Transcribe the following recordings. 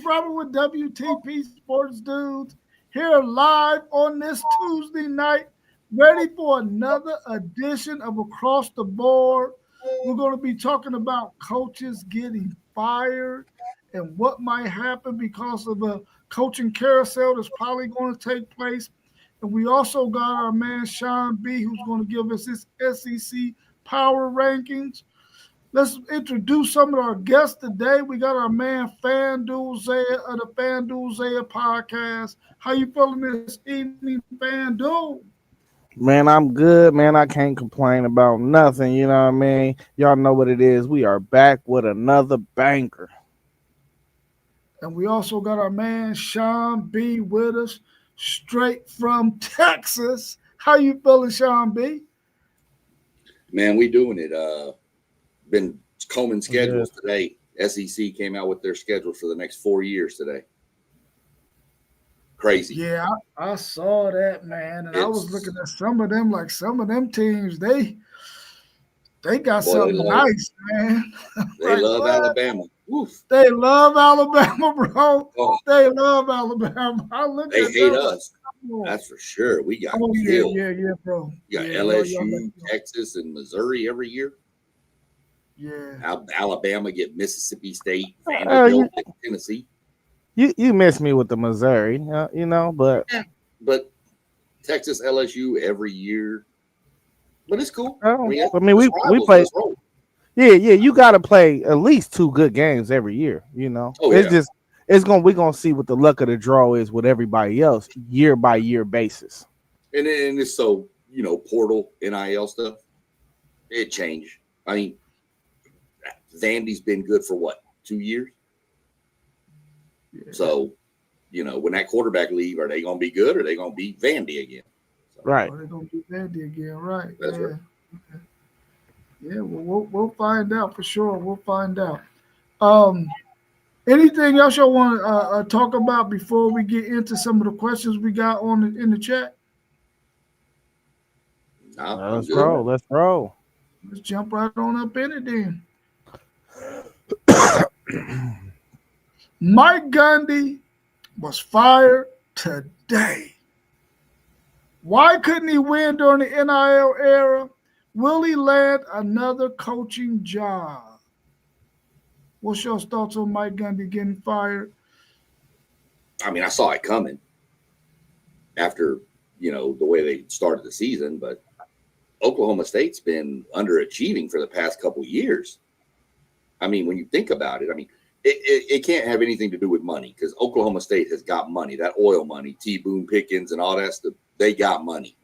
Robert with WTP Sports Dudes here live on this Tuesday night, ready for another edition of Across the Board. We're going to be talking about coaches getting fired and what might happen because of a coaching carousel that's probably going to take place. And we also got our man Sean B, who's going to give us his SEC power rankings. Let's introduce some of our guests today. We got our man FanDuel Zaya of the FanDuel Zaya podcast. How you feeling this evening, FanDuel? Man, I'm good, man. I can't complain about nothing. You know what I mean? Y'all know what it is. We are back with another banker. And we also got our man Sean B with us, straight from Texas. How you feeling, Sean B? Man, we doing it. Been combing schedules Good. today. SEC came out with their schedule for the next 4 years today. Crazy. Yeah, I saw that, man. And I was It's looking at some of them, like some of them teams, they got boy, something nice, man. they Like love what? Alabama. Woof. They love Alabama, bro. Oh, They love Alabama. I looked they at hate them like, us. oh, That's for sure. We got yeah, killed. yeah, bro. You got Yeah, LSU, Texas, and Missouri every year. yeah. Alabama get Mississippi State, You, Vanderbilt, and Tennessee. you miss me with the Missouri, but But Texas, LSU every year. But it's cool. oh, That's I mean we rivals. play. Let's roll. Yeah. You got to play at least two good games every year. Oh, It's yeah. just we're gonna see what the luck of the draw is with everybody else year by year basis. And it's so, portal, NIL stuff, it changed. I mean, Vandy's been good for what, 2 years? Yeah. So, when that quarterback leave, are they going to be good or are they going to be Vandy again? So, Right. Oh, they're gonna do Vandy again, right? That's Yeah. right. Yeah, well, we'll find out for sure. We'll find out. Um, Anything else y'all want to talk about before we get into some of the questions we got in the chat? No, I'm Let's good. roll. Let's roll. Let's jump right on up in it then. Mike Gundy was fired today. Why couldn't he win during the NIL era? Will he land another coaching job? What's your thoughts on Mike Gundy getting fired? I mean, I saw it coming after, the way they started the season, but Oklahoma State's been underachieving for the past couple of years. I mean, when you think about it, it can't have anything to do with money because Oklahoma State has got money, that oil money, T. Boone Pickens and all that stuff. They got money.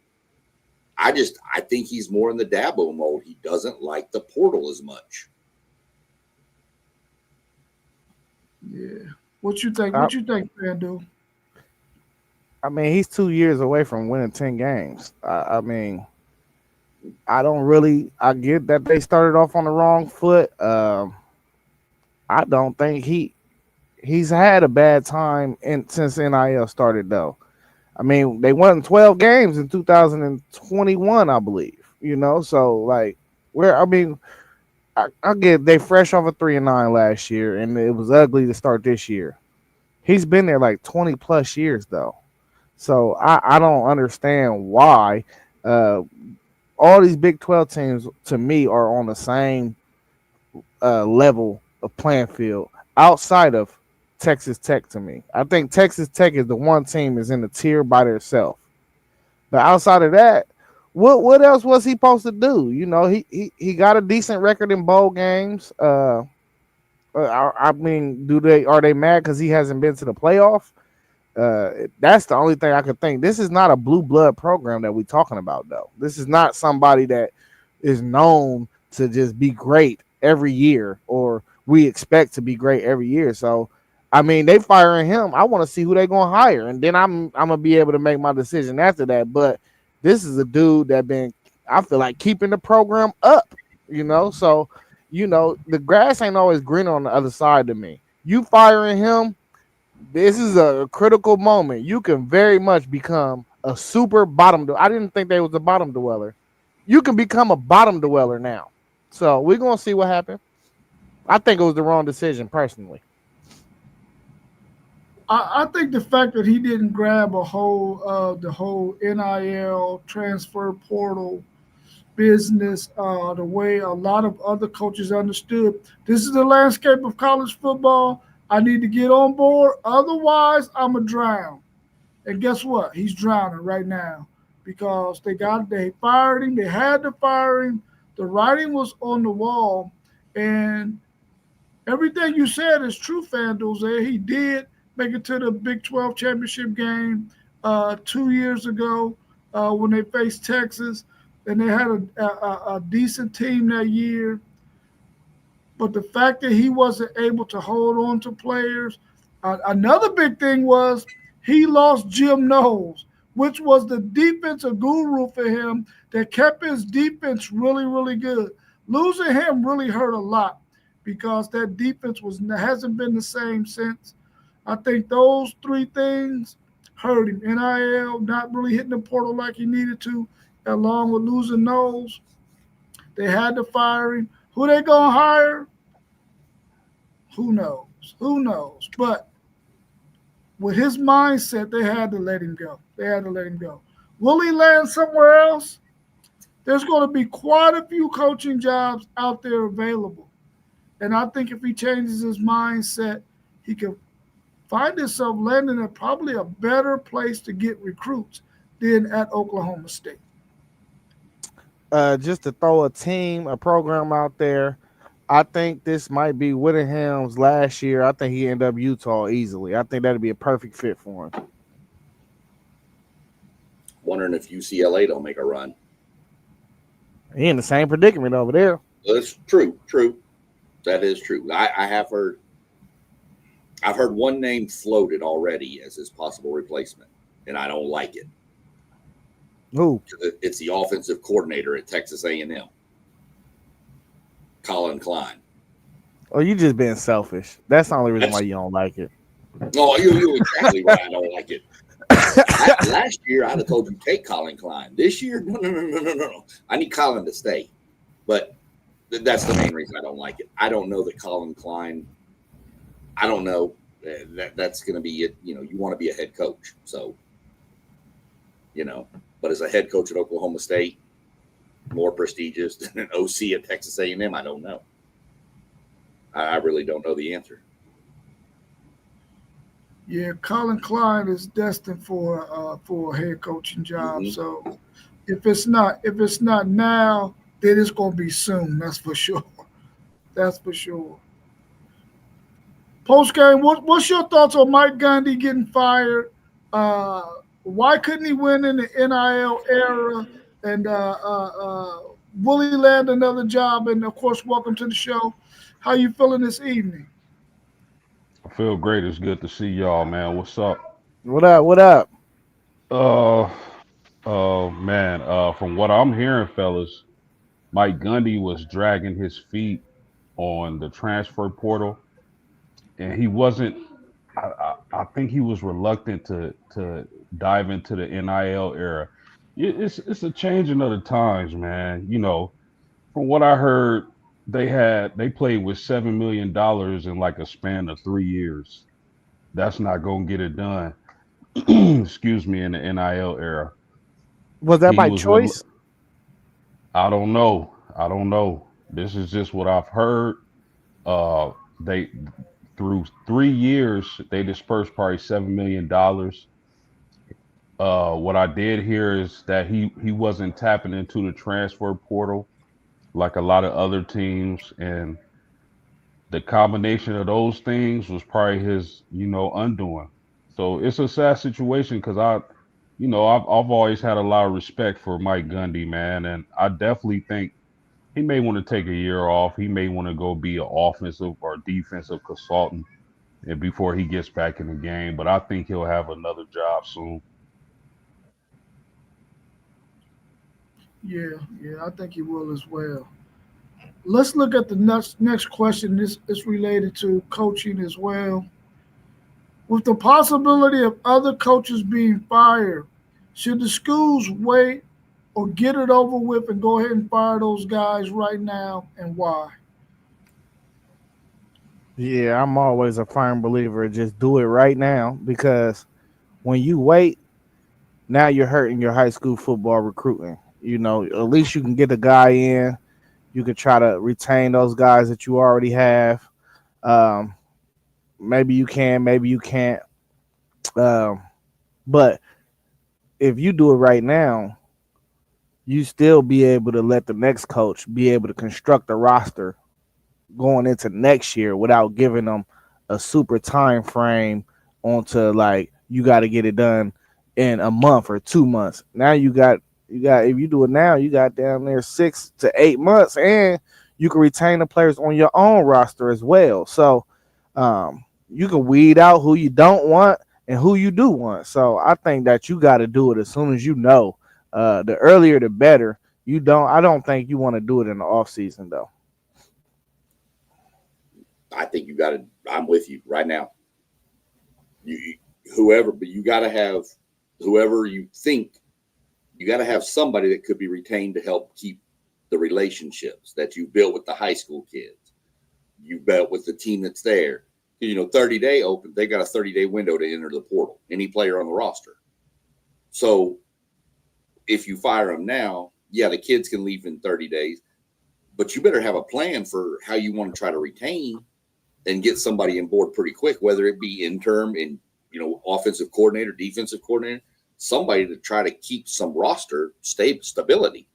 I think he's more in the Dabo mode. He doesn't like the portal as much. Yeah. What you think? I, What you think, FanDuel? I mean, he's 2 years away from winning 10 games. I mean, I don't really. I get that they started off on the wrong foot. I don't think he's had a bad time since NIL started though. I mean, they won 12 games in 2021, I believe. So like I get they fresh off a 3-9 last year, and it was ugly to start this year. He's been there like 20 plus years though, so I don't understand why. Uh, all these Big 12 teams to me are on the same level of playing field outside of Texas Tech to me. I think Texas Tech is the one team is in the tier by themselves. But outside of that, what else was he supposed to do? He got a decent record in bowl games. I mean, are they mad because he hasn't been to the playoff? That's the only thing I could think. This is not a blue blood program that we're talking about, though. This is not somebody that is known to just be great every year, or we expect to be great every year. So, I mean, they firing him. I want to see who they gonna hire, and then I'm gonna be able to make my decision after that. But this is a dude that I feel like keeping the program up. So the grass ain't always green on the other side to me. You firing him, this is a critical moment. You can very much become a super bottom dweller. I didn't think they was a bottom dweller. You can become a bottom dweller now. So we're going to see what happens. I think it was the wrong decision, personally. I think the fact that he didn't grab the whole NIL transfer portal business the way a lot of other coaches understood. This is the landscape of college football. I need to get on board. Otherwise, I'm a drown. And guess what? He's drowning right now because they fired him. They had to fire him. The writing was on the wall, and everything you said is true, FanDuel. He did make it to the Big 12 championship game 2 years ago when they faced Texas, and they had a decent team that year. But the fact that he wasn't able to hold on to players, another big thing was he lost Jim Knowles, which was the defensive guru for him that kept his defense really, really good. Losing him really hurt a lot because that defense hasn't been the same since. I think those three things hurt him. NIL, not really hitting the portal like he needed to, along with losing Knowles. They had to fire him. Who they gonna hire? Who knows? Who knows? But with his mindset, they had to let him go. They had to let him go. Will he land somewhere else? There's going to be quite a few coaching jobs out there available. And I think if he changes his mindset, he can find himself landing at probably a better place to get recruits than at Oklahoma State. Just to throw a program out there, I think this might be Whittingham's last year. I think he ended up Utah easily. I think that'd be a perfect fit for him. Wondering if UCLA don't make a run. He in the same predicament over there. That's true. That is true. I have heard. I've heard one name floated already as his possible replacement, and I don't like it. Who? It's the offensive coordinator at Texas A&M, Colin Klein. Oh, you just being selfish. That's the only reason why you don't like it. No, you're exactly why I don't like it. Last year, I'd have told you take Colin Klein. This year, no. I need Colin to stay. But that's the main reason I don't like it. I don't know that Colin Klein, I don't know. That's going to be it. You want to be a head coach. So, but as a head coach at Oklahoma State, more prestigious than an OC at Texas A&M, I don't know. I really don't know the answer. Yeah, Colin Klein is destined for a head coaching job. Mm-hmm. So if it's not now, then it's going to be soon. That's for sure. That's for sure. Post game, what's your thoughts on Mike Gundy getting fired? Why couldn't he win in the NIL era? And will he land another job? And of course, welcome to the show. How you feeling this evening? I feel great. It's good to see y'all, man. What's up? What up? Man. From what I'm hearing, fellas, Mike Gundy was dragging his feet on the transfer portal, and he wasn't. I think he was reluctant to dive into the NIL era. It's a changing of the times, man. From what I heard, they played with $7 million in like a span of 3 years. That's not gonna get it done. Excuse me, in the NIL era. Was that by choice? I don't know. This is just what I've heard. They through 3 years they dispersed probably $7 million. What I did hear is that he wasn't tapping into the transfer portal like a lot of other teams, and the combination of those things was probably his, undoing. So it's a sad situation because I've always had a lot of respect for Mike Gundy, man, and I definitely think he may want to take a year off. He may want to go be an offensive or defensive consultant, and before he gets back in the game. But I think he'll have another job soon. Yeah, I think he will as well. Let's look at the next question. This is related to coaching as well. With the possibility of other coaches being fired, should the schools wait or get it over with and go ahead and fire those guys right now, and why? Yeah, I'm always a firm believer. Just do it right now because when you wait, now you're hurting your high school football recruiting. You know, at least you can get a guy in. You can try to retain those guys that you already have. Um, maybe you can, maybe you can't. Um, but if you do it right now, you still be able to let the next coach be able to construct a roster going into next year without giving them a super time frame onto like you got to get it done in a month or 2 months. Now you got if you do it now, you got down there 6 to 8 months, and you can retain the players on your own roster as well. So you can weed out who you don't want and who you do want. So I think that you got to do it as soon as you know. The earlier the better. I don't think you want to do it in the off season though. I think you got to. I'm with you right now. Whoever, but you got to have whoever you think. You got to have somebody that could be retained to help keep the relationships that you built with the high school kids. You built with the team that's there. 30-day open. They got a 30-day window to enter the portal. Any player on the roster. So if you fire them now, yeah, the kids can leave in 30 days, but you better have a plan for how you want to try to retain and get somebody on board pretty quick, whether it be interim and offensive coordinator, defensive coordinator, somebody to try to keep some roster stability.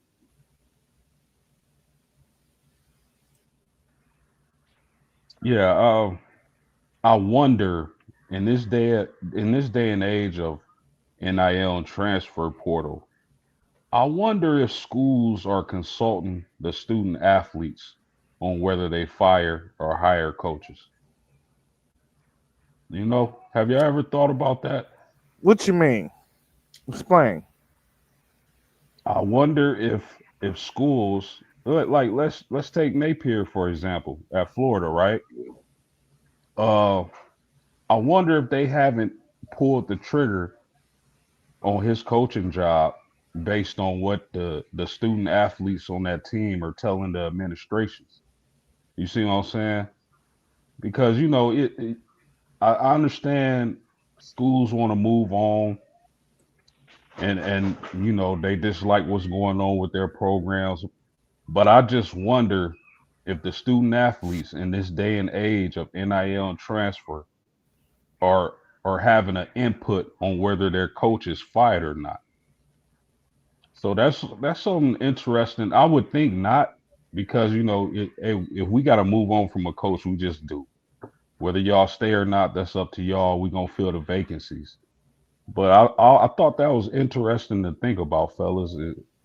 Yeah, I wonder in this day and age of NIL and transfer portal, I wonder if schools are consulting the student athletes on whether they fire or hire coaches. Have you ever thought about that? What you mean? Explain. I wonder if schools like let's take Napier for example at Florida, right? Uh, I wonder if they haven't pulled the trigger on his coaching job based on what the student athletes on that team are telling the administrations. You see what I'm saying? Because I understand schools want to move on and they dislike what's going on with their programs, but I just wonder if the student athletes in this day and age of NIL and transfer are are having an input on whether their coach is fired or not. So that's something interesting. I would think not, because if we got to move on from a coach, we just do. Whether y'all stay or not, that's up to y'all. We gonna fill the vacancies. But I thought that was interesting to think about, fellas.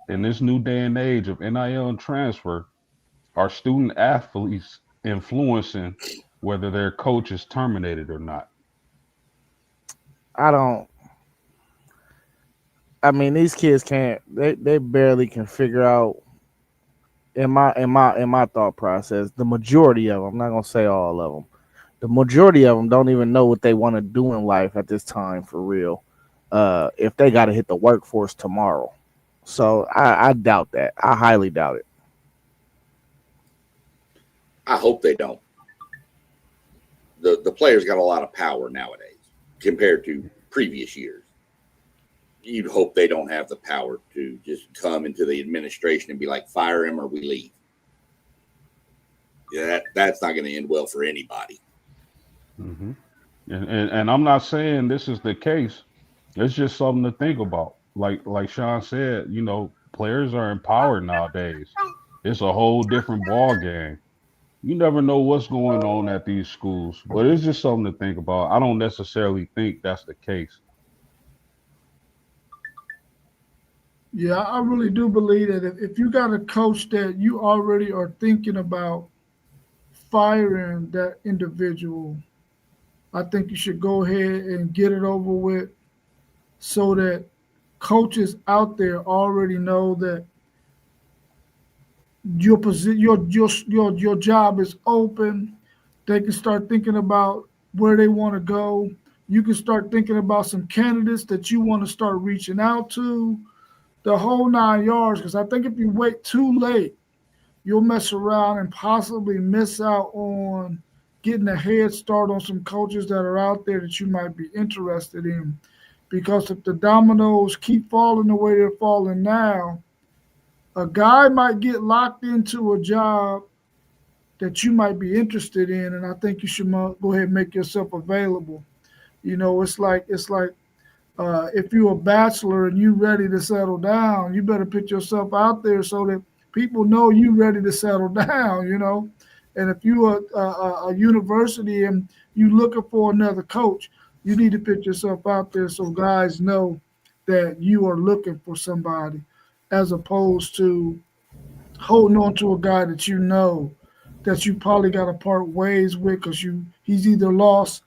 In this new day and age of NIL and transfer, are student athletes influencing whether their coach is terminated or not? I don't. I mean, these kids can't. They barely can figure out. In my thought process, the majority of them. I'm not gonna say all of them. The majority of them don't even know what they want to do in life at this time for real. If they got to hit the workforce tomorrow, so I doubt that. I highly doubt it. I hope they don't. The players got a lot of power nowadays compared to previous years. You'd hope they don't have the power to just come into the administration and be like, fire him or we leave. Yeah, that's not going to end well for anybody. hmm and I'm not saying this is the case. It's just something to think about. Like Sean said, players are empowered nowadays. It's a whole different ball game. You never know what's going on at these schools, but it's just something to think about. I don't necessarily think that's the case. Yeah, I really do believe that if you got a coach that you already are thinking about firing that individual, I think you should go ahead and get it over with so that coaches out there already know that your job is open. They can start thinking about where they want to go. You can start thinking about some candidates that you want to start reaching out to, the whole 9 yards. Because I think if you wait too late, you'll mess around and possibly miss out on getting a head start on some coaches that are out there that you might be interested in. Because if the dominoes keep falling the way they're falling now, a guy might get locked into a job that you might be interested in, and I think you should go ahead and make yourself available. It's like if you're a bachelor and you ready to settle down, you better put yourself out there so that people know you ready to settle down. And if you are a university and you looking for another coach, you need to put yourself out there so guys know that you are looking for somebody, as opposed to holding on to a guy that you know that you probably got to part ways with because he's either lost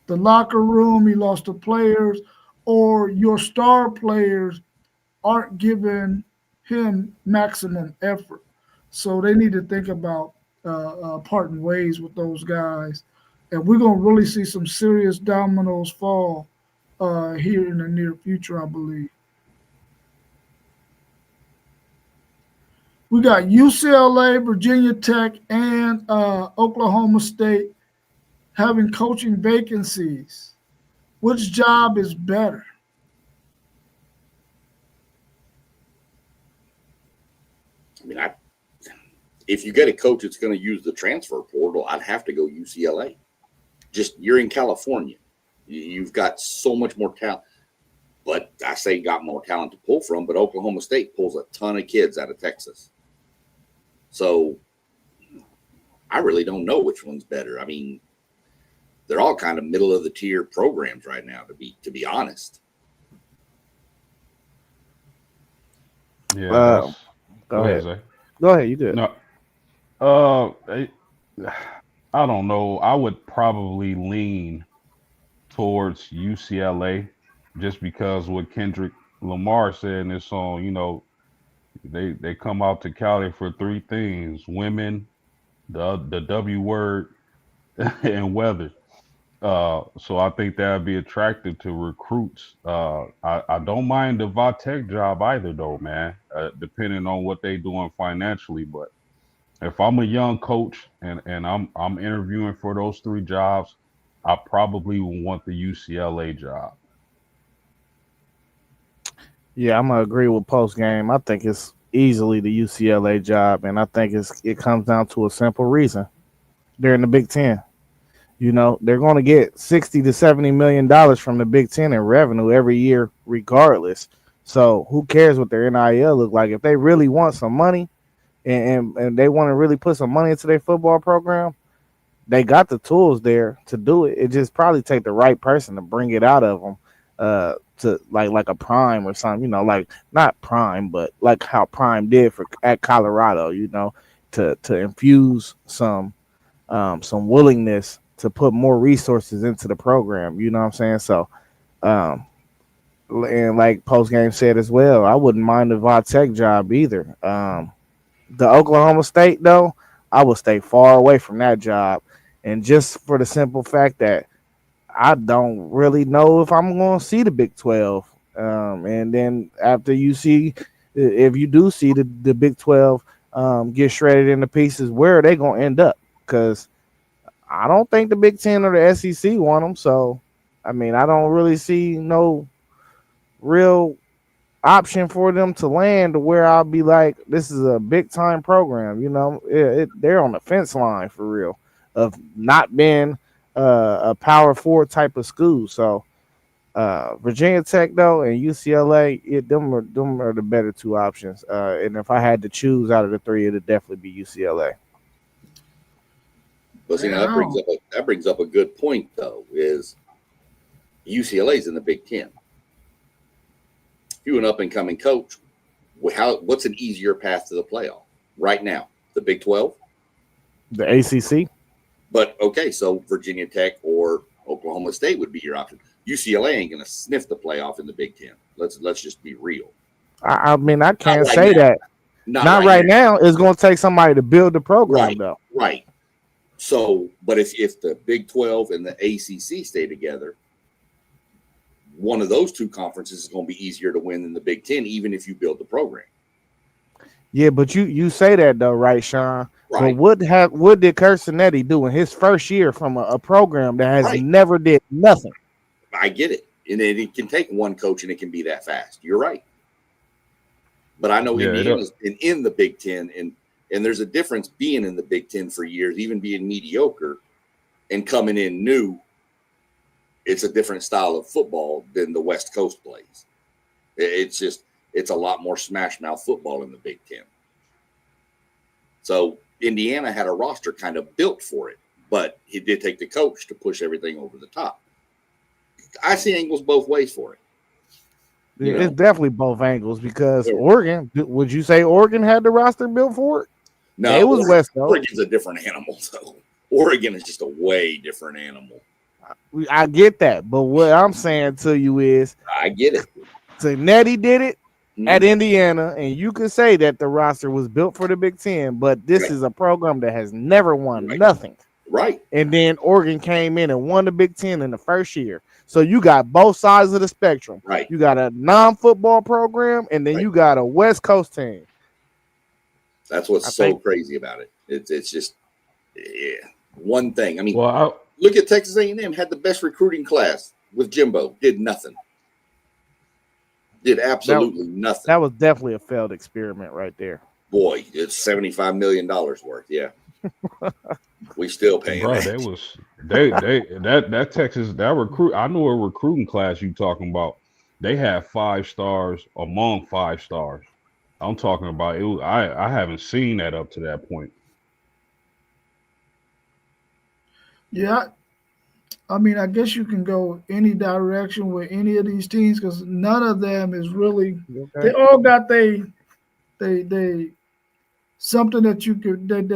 the locker room, he lost the players, or your star players aren't giving him maximum effort. So they need to think about parting ways with those guys. And we're going to really see some serious dominoes fall here in the near future, I believe. We got UCLA, Virginia Tech, and Oklahoma State having coaching vacancies. Which job is better? I mean, if you get a coach that's going to use the transfer portal, I'd have to go UCLA. Just you're in California. You've got so much more talent. But I say got more talent to pull from, but Oklahoma State pulls a ton of kids out of Texas. So I really don't know which one's better. I mean, they're all kind of middle of the tier programs right now, to be honest. Yeah. Go ahead. Zay. Go ahead. You good? No. I don't know. I would probably lean towards UCLA just because what Kendrick Lamar said in this song, they come out to Cali for three things: women, the W word, and weather. So I think that'd be attractive to recruits. I don't mind the Vatech job either, though, man. Depending on what they doing financially, but if I'm a young coach and I'm interviewing for those three jobs, I probably would want the UCLA job. Yeah, I'm gonna agree with post game. I think it's easily the UCLA job, and I think it comes down to a simple reason: they're in the Big Ten. They're going to get $60 to $70 million from the Big Ten in revenue every year, regardless. So who cares what their NIL look like? If they really want some money and they want to really put some money into their football program, they got the tools there to do it. It just probably take the right person to bring it out of them, to like a Prime or something. Like not Prime, but like how Prime did at Colorado. To infuse some willingness to put more resources into the program. You know what I'm saying? So, and like post game said as well, I wouldn't mind the Vatech job either. The Oklahoma State though, I would stay far away from that job, and just for the simple fact that I don't really know if I'm going to see the Big 12. And then after you see, if you do see the Big 12 get shredded into pieces, where are they going to end up? Because I don't think the Big Ten or the SEC want them. So, I mean, I don't really see no real option for them to land to where I'll be like, this is a big time program. They're on the fence line for real of not being a Power 4 type of school. So, Virginia Tech though and UCLA, them are the better two options. And if I had to choose out of the three, it'd definitely be UCLA. But that brings up a good point though. Is UCLA's in the Big Ten? If you're an up and coming coach, what's an easier path to the playoff right now? The Big 12, the ACC. But okay, so Virginia Tech or Oklahoma State would be your option. UCLA ain't going to sniff the playoff in the Big Ten. Let's just be real. I mean, I can't say that. Not right now. It's going to take somebody to build the program, though. Right. So, but if the Big 12 and the ACC stay together, one of those two conferences is going to be easier to win than the Big Ten, even if you build the program. Yeah, but you say that though, right, Sean? But Right. what did Curcinetti do in his first year from a program that has Right. never did nothing? I get it. And it can take one coach and it can be that fast. You're right. But I know Yeah, Indiana's been in the Big Ten, and there's a difference being in the Big Ten for years, even being mediocre and coming in new. It's a different style of football than the West Coast plays. It's a lot more smash mouth football in the Big Ten. So Indiana had a roster kind of built for it, but he did take the coach to push everything over the top. I see angles both ways for it. You It's know? definitely both angles because Yeah. Oregon. Would you say Oregon had the roster built for it? No, They was West Coast. Oregon's a different animal, though. Oregon is just a way different animal. I get that, but what I'm saying to you is, I get it. Cincinnati did it Mhm. at Indiana, and you could say that the roster was built for the Big Ten, but this Right. is a program that has never won Right. nothing. Right. And then Oregon came in and won the Big Ten in the first year. So you got both sides of the spectrum. Right. You got a non-football program, and then Right. you got a West Coast team. That's what's I so think- crazy about it. It's just one thing. I mean, well, look at Texas A&M, had the best recruiting class with Jimbo, did nothing. Did absolutely nothing. That was definitely a failed experiment right there. Boy, it's $75 million worth. Yeah. We still paying bro, that. that Texas that recruit. I know a recruiting class you talking about. They have 5 stars among 5 stars. I'm talking about it. I haven't seen that up to that point. Yeah, I mean, I guess you can go any direction with any of these teams because none of them is really. They all got they something that you could that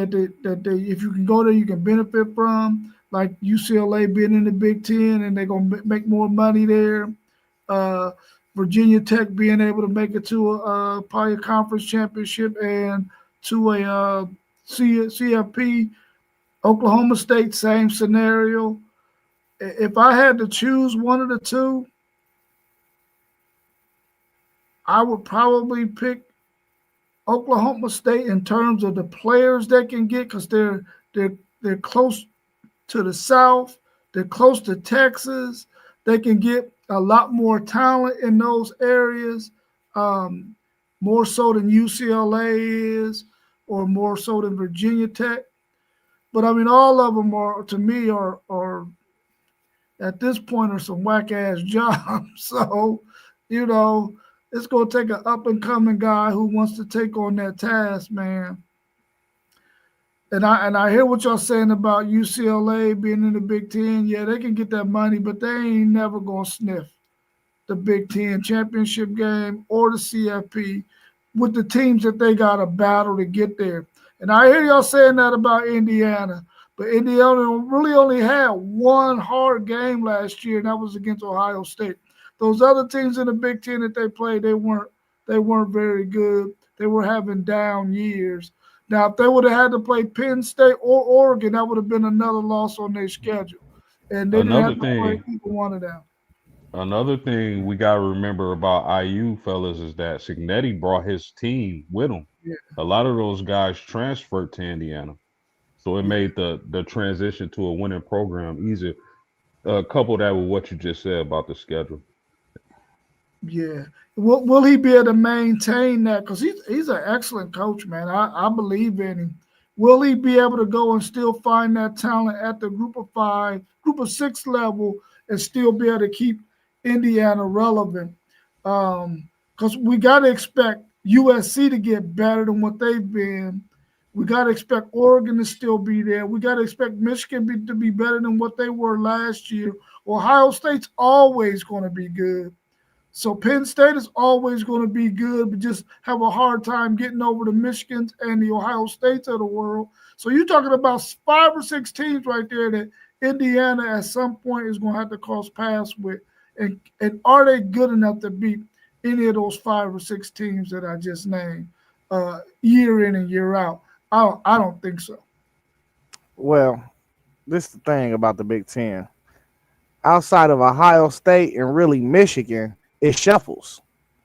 they if you can go there you can benefit from, like UCLA being in the Big Ten and they're gonna make more money there. Uh, Virginia Tech being able to make it to a probably a conference championship and to a CFP. Oklahoma State, same scenario. If I had to choose one of the two, I would probably pick Oklahoma State in terms of the players they can get because they're close to the South, they're close to Texas. They can get a lot more talent in those areas, more so than UCLA is, or more so than Virginia Tech. But I mean, all of them are to me are at this point are some whack ass jobs. So, you know, it's gonna take an up and coming guy who wants to take on that task, man. And I hear what y'all saying about UCLA being in the Big Ten. Yeah, they can get that money, but they ain't never gonna sniff the Big Ten championship game or the CFP with the teams that they got to battle to get there. And I hear y'all saying that about Indiana, but Indiana really only had one hard game last year, and that was against Ohio State. Those other teams in the Big Ten that they played, they weren't very good. They were having down years. Now, if they would have had to play Penn State or Oregon, that would have been another loss on their schedule. And they didn't have to play either one of them. Another thing we gotta remember about IU fellas is that Cignetti brought his team with him. Yeah. A lot of those guys transferred to Indiana, so it made the transition to a winning program easier. Couple that with what you just said about the schedule. Yeah. Will he be able to maintain that? Because he's an excellent coach, man. I believe in him. Will he be able to go and still find that talent at the group of 6 level and still be able to keep Indiana relevant? Because we got to expect USC to get better than what they've been. We got to expect Oregon to still be there. We got to expect Michigan to be better than what they were last year. Ohio State's always going to be good. So Penn State is always going to be good, but just have a hard time getting over the Michigans and the Ohio States of the world. So you're talking about 5 or 6 teams right there that Indiana at some point is going to have to cross paths with. And are they good enough to beat any of those 5 or 6 teams that I just named year in and year out? I don't think so. Well, this is the thing about the Big Ten. Outside of Ohio State and really Michigan, it shuffles.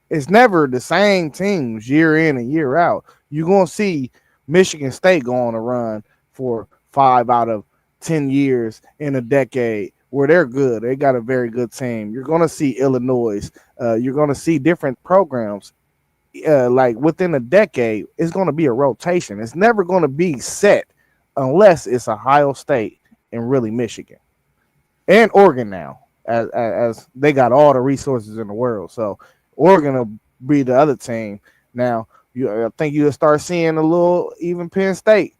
It's never the same teams year in and year out. You're gonna see Michigan State go on a run for 5 out of 10 years in a decade where they're good. They got a very good team. You're gonna see Illinois. You're gonna see different programs. Like within a decade, it's gonna be a rotation. It's never gonna be set unless it's Ohio State and really Michigan and Oregon now, as they got all the resources in the world. So Oregon will be the other team. Now, I think you'll start seeing a little even Penn State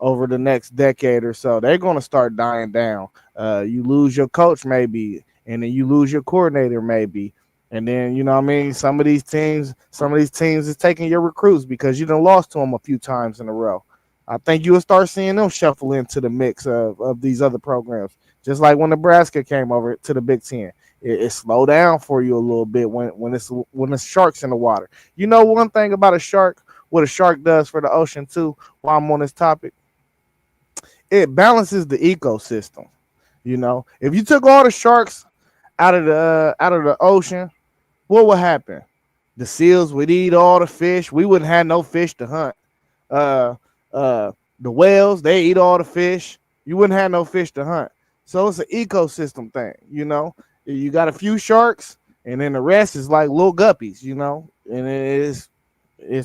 over the next decade or so. They're going to start dying down. You lose your coach maybe, and then you lose your coordinator maybe. And then, you know what I mean? Some of these teams is taking your recruits because you done lost to them a few times in a row. I think you'll start seeing them shuffle into the mix of these other programs. Just like when Nebraska came over to the Big Ten, it slowed down for you a little bit when it's sharks in the water. You know one thing about a shark, what a shark does for the ocean too. While I'm on this topic, it balances the ecosystem. You know, if you took all the sharks out of the ocean, what would happen? The seals would eat all the fish. We wouldn't have no fish to hunt. The whales, they eat all the fish. You wouldn't have no fish to hunt. So it's an ecosystem thing, you know. You got a few sharks, and then the rest is like little guppies, you know, and it's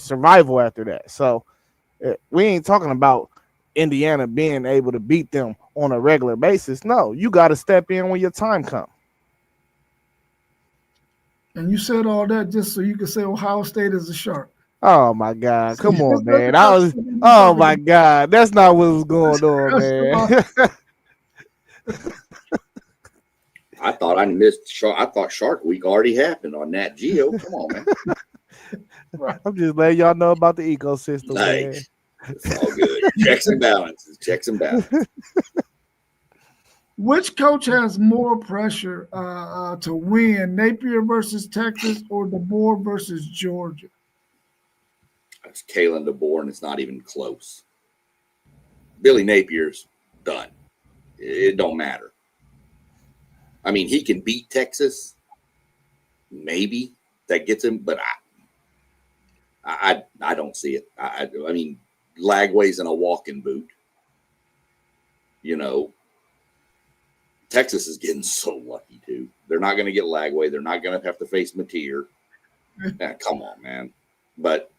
survival after that. So we ain't talking about Indiana being able to beat them on a regular basis. No, you got to step in when your time comes. And you said all that just so you could say Ohio State is a shark. Oh my God! Come on, man! Oh my God! That's not what was going on, man. I thought I missed Shark. I thought Shark Week already happened on Nat Geo. Come on, man. I'm just letting y'all know about the ecosystem, man. It's all good. Checks and balances. Checks and balances. Which coach has more pressure to win, Napier versus Texas or DeBoer versus Georgia? It's Kalen DeBoer, and it's not even close. Billy Napier's done. It don't matter. I mean, he can beat Texas. Maybe that gets him, but I don't see it. I mean, Lagway's in a walking boot. You know, Texas is getting so lucky too. They're not going to get Lagway. They're not going to have to face Mateer. Come on, man. But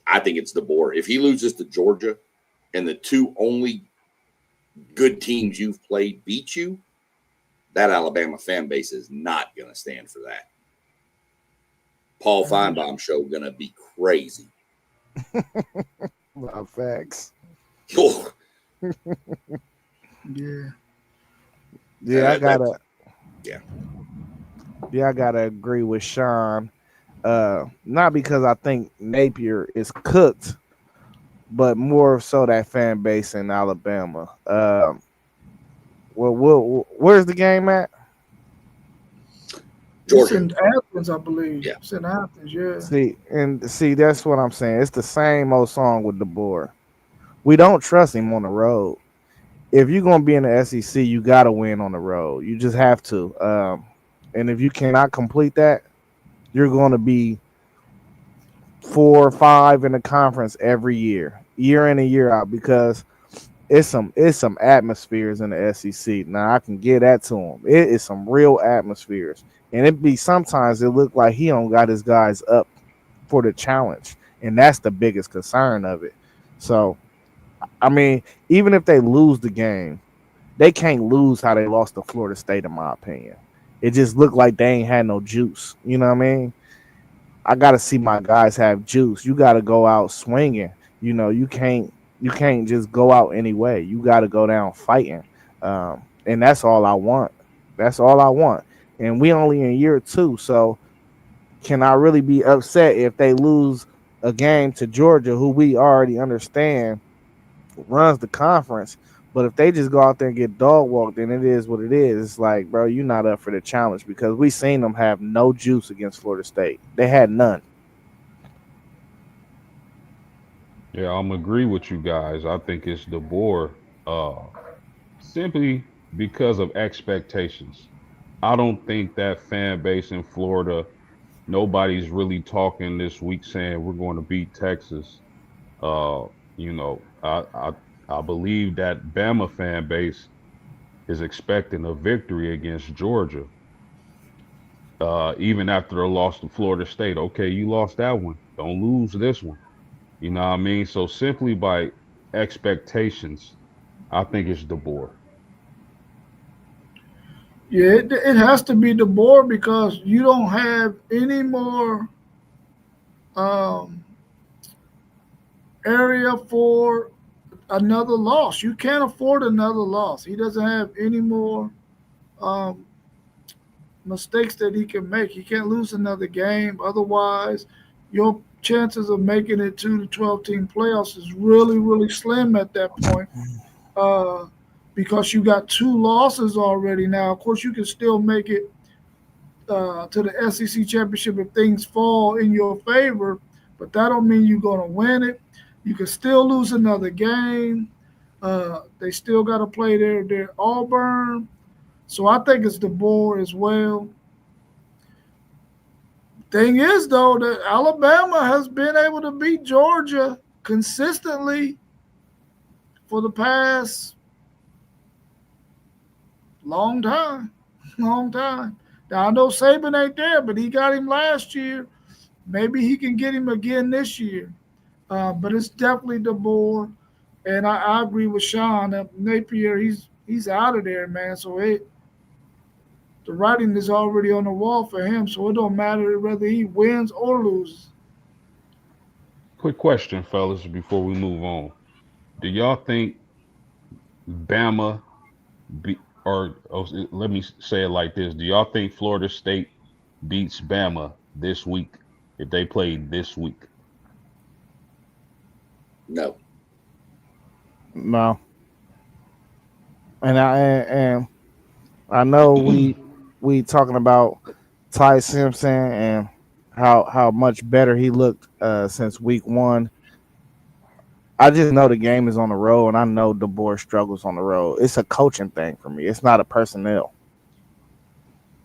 I think it's DeBoer. If he loses to Georgia and the two only good teams you've played beat you, that Alabama fan base is not going to stand for that. Paul Feinbaum show going to be crazy. Wow, facts. Oh. Yeah. Yeah, I gotta agree with Sean. Not because I think Napier is cooked, but more so that fan base in Alabama. Where's the game at? Georgia. It's in Athens, I believe. Yeah. It's in Athens, yeah. See, that's what I'm saying. It's the same old song with DeBoer. We don't trust him on the road. If you're gonna be in the SEC, you gotta win on the road. You just have to. And if you cannot complete that, you're gonna be 4 or 5 in the conference every year in and year out, because it's some atmospheres in the SEC. Now I can get that to them. It is some real atmospheres, and it be sometimes it look like he don't got his guys up for the challenge, and that's the biggest concern of it. So, I mean, even if they lose the game, they can't lose how they lost to Florida State, in my opinion. It just looked like they ain't had no juice. You know what I mean? I got to see my guys have juice. You got to go out swinging. You know, you can't just go out anyway. You got to go down fighting. And that's all I want. That's all I want. And we only in year 2, so can I really be upset if they lose a game to Georgia, who we already understand runs the conference? But if they just go out there and get dog walked, then it is what it is. It's like, bro, you're not up for the challenge, because we seen them have no juice against Florida State. They had none. Yeah, I'm agree with you guys. I think it's DeBoer, simply because of expectations. I don't think that fan base in Florida, nobody's really talking this week saying we're going to beat Texas. Uh, you know, I believe that Bama fan base is expecting a victory against Georgia, even after the loss to Florida State. Okay, you lost that one. Don't lose this one. You know what I mean? So simply by expectations, I think it's DeBoer. Yeah, it has to be the board because you don't have any more um, area for another loss. You can't afford another loss. He doesn't have any more um, mistakes that he can make. He can't lose another game. Otherwise, your chances of making it to the 12-team playoffs is really, really slim at that point. Uh, because you got two losses already now. Of course, you can still make it to the SEC championship if things fall in your favor, but that don't mean you're going to win it. You can still lose another game. They still got to play their Auburn. So I think it's the board as well. Thing is, though, that Alabama has been able to beat Georgia consistently for the past long time. Long time. Now, I know Saban ain't there, but he got him last year. Maybe he can get him again this year. But it's definitely the board. And I agree with Sean. Napier, he's out of there, man. So the writing is already on the wall for him. So it don't matter whether he wins or loses. Quick question, fellas, before we move on. Do y'all think Bama be, or let me say it like this: do y'all think Florida State beats Bama this week if they played this week? No. No, and I know we talking about Ty Simpson and how much better he looked since week one. I just know the game is on the road, and I know DeBoer struggles on the road. It's a coaching thing for me. It's not a personnel.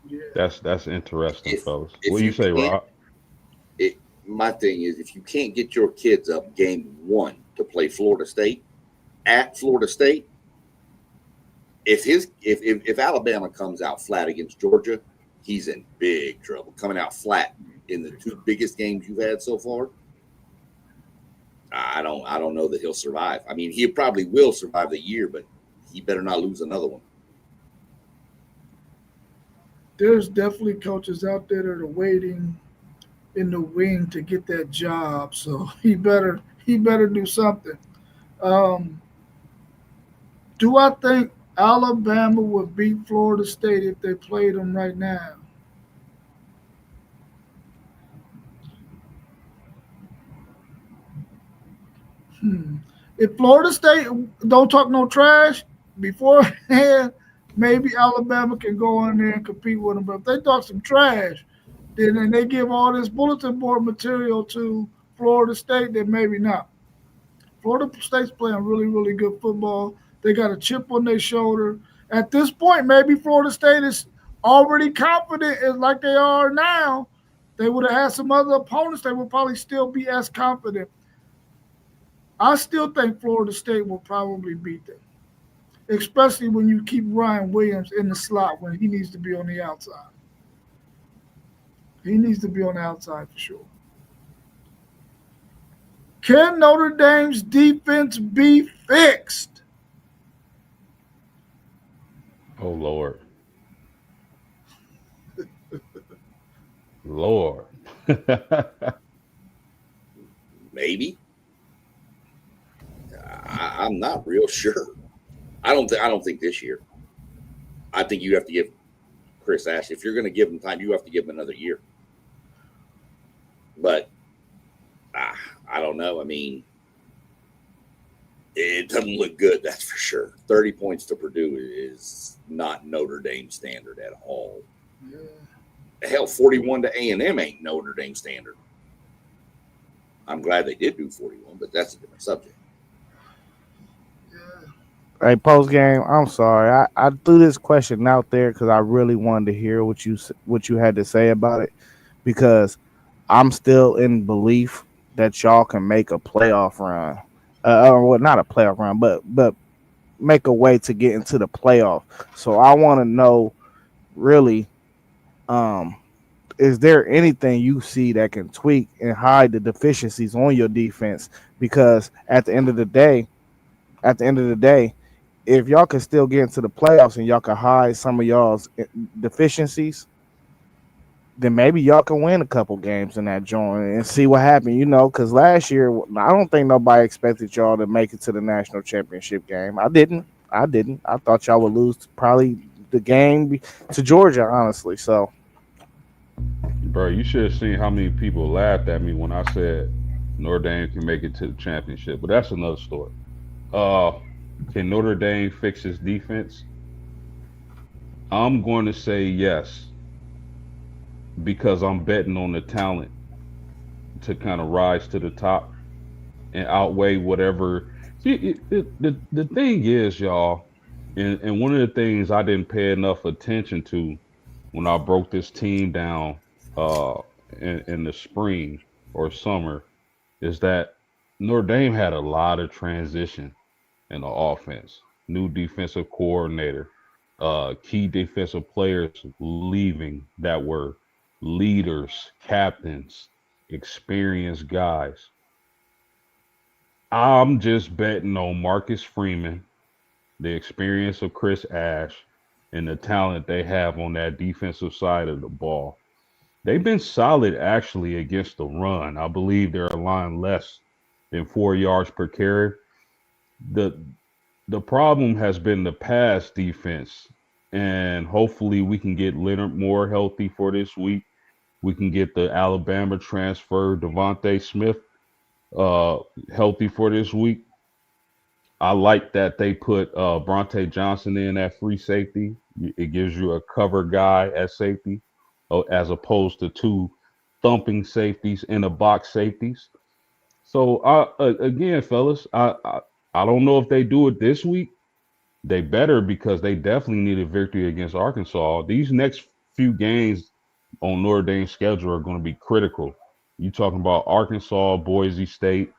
Yeah. That's interesting, If fellas. What if do you you say, can't, Rob? my thing is if you can't get your kids up game one to play Florida State at Florida State, if Alabama comes out flat against Georgia, he's in big trouble. Coming out flat in the two biggest games you've had so far, I don't know that he'll survive. I mean, he probably will survive the year, but he better not lose another one. There's definitely coaches out there that are waiting in the wing to get that job. So he better do something. Um, do I think Alabama would beat Florida State if they played them right now? Hmm. If Florida State don't talk no trash beforehand, maybe Alabama can go in there and compete with them. But if they talk some trash, then they give all this bulletin board material to Florida State, then maybe not. Florida State's playing really, really good football. They got a chip on their shoulder. At this point, maybe Florida State is already confident like they are now. They would have had some other opponents, they would probably still be as confident. I still think Florida State will probably beat them, especially when you keep Ryan Williams in the slot when he needs to be on the outside. He needs to be on the outside for sure. Can Notre Dame's defense be fixed? Oh Lord, Lord. Maybe. I'm not real sure. I don't think this year. I think you have to give Chris Ash, if you're going to give him time, you have to give him another year. But I don't know. I mean, it doesn't look good, that's for sure. 30 points to Purdue is not Notre Dame standard at all. Yeah. Hell, 41 to A&M ain't Notre Dame standard. I'm glad they did do 41, but that's a different subject. Hey, post game. I'm sorry. I threw this question out there because I really wanted to hear what you had to say about it because I'm still in belief that y'all can make a playoff run. Well, not a playoff run, but make a way to get into the playoff. So I want to know really, um, is there anything you see that can tweak and hide the deficiencies on your defense? Because at the end of the day, if y'all can still get into the playoffs and y'all can hide some of y'all's deficiencies, then maybe y'all can win a couple games in that joint and see what happened. Because last year I don't think nobody expected y'all to make it to the national championship game. I didn't. I thought y'all would lose probably the game to Georgia, honestly. So, Bro, you should have seen how many people laughed at me when I said Notre Dame can make it to the championship. But that's another story. Uh, can Notre Dame fix its defense? I'm going to say yes because I'm betting on the talent to kind of rise to the top and outweigh whatever. See, the thing is, y'all, and one of the things I didn't pay enough attention to when I broke this team down uh, in the spring or summer is that Notre Dame had a lot of transition in the offense. New defensive coordinator, key defensive players leaving that were leaders, captains, experienced guys. I'm just betting on Marcus Freeman, the experience of Chris Ash, and the talent they have on that defensive side of the ball. They've been solid actually against the run. I believe they're aligned less than 4 yards per carry. The the problem has been the pass defense, and hopefully we can get Leonard Moore healthy for this week. We can get the Alabama transfer Devontae Smith uh, healthy for this week. I like that they put Bronte Johnson in at free safety. It gives you a cover guy at safety, as opposed to two thumping safeties in the box safeties. So again, fellas, I don't know if they do it this week. They better because they definitely need a victory against Arkansas. These next few games on Notre Dame's schedule are going to be critical. You talking about Arkansas, Boise State,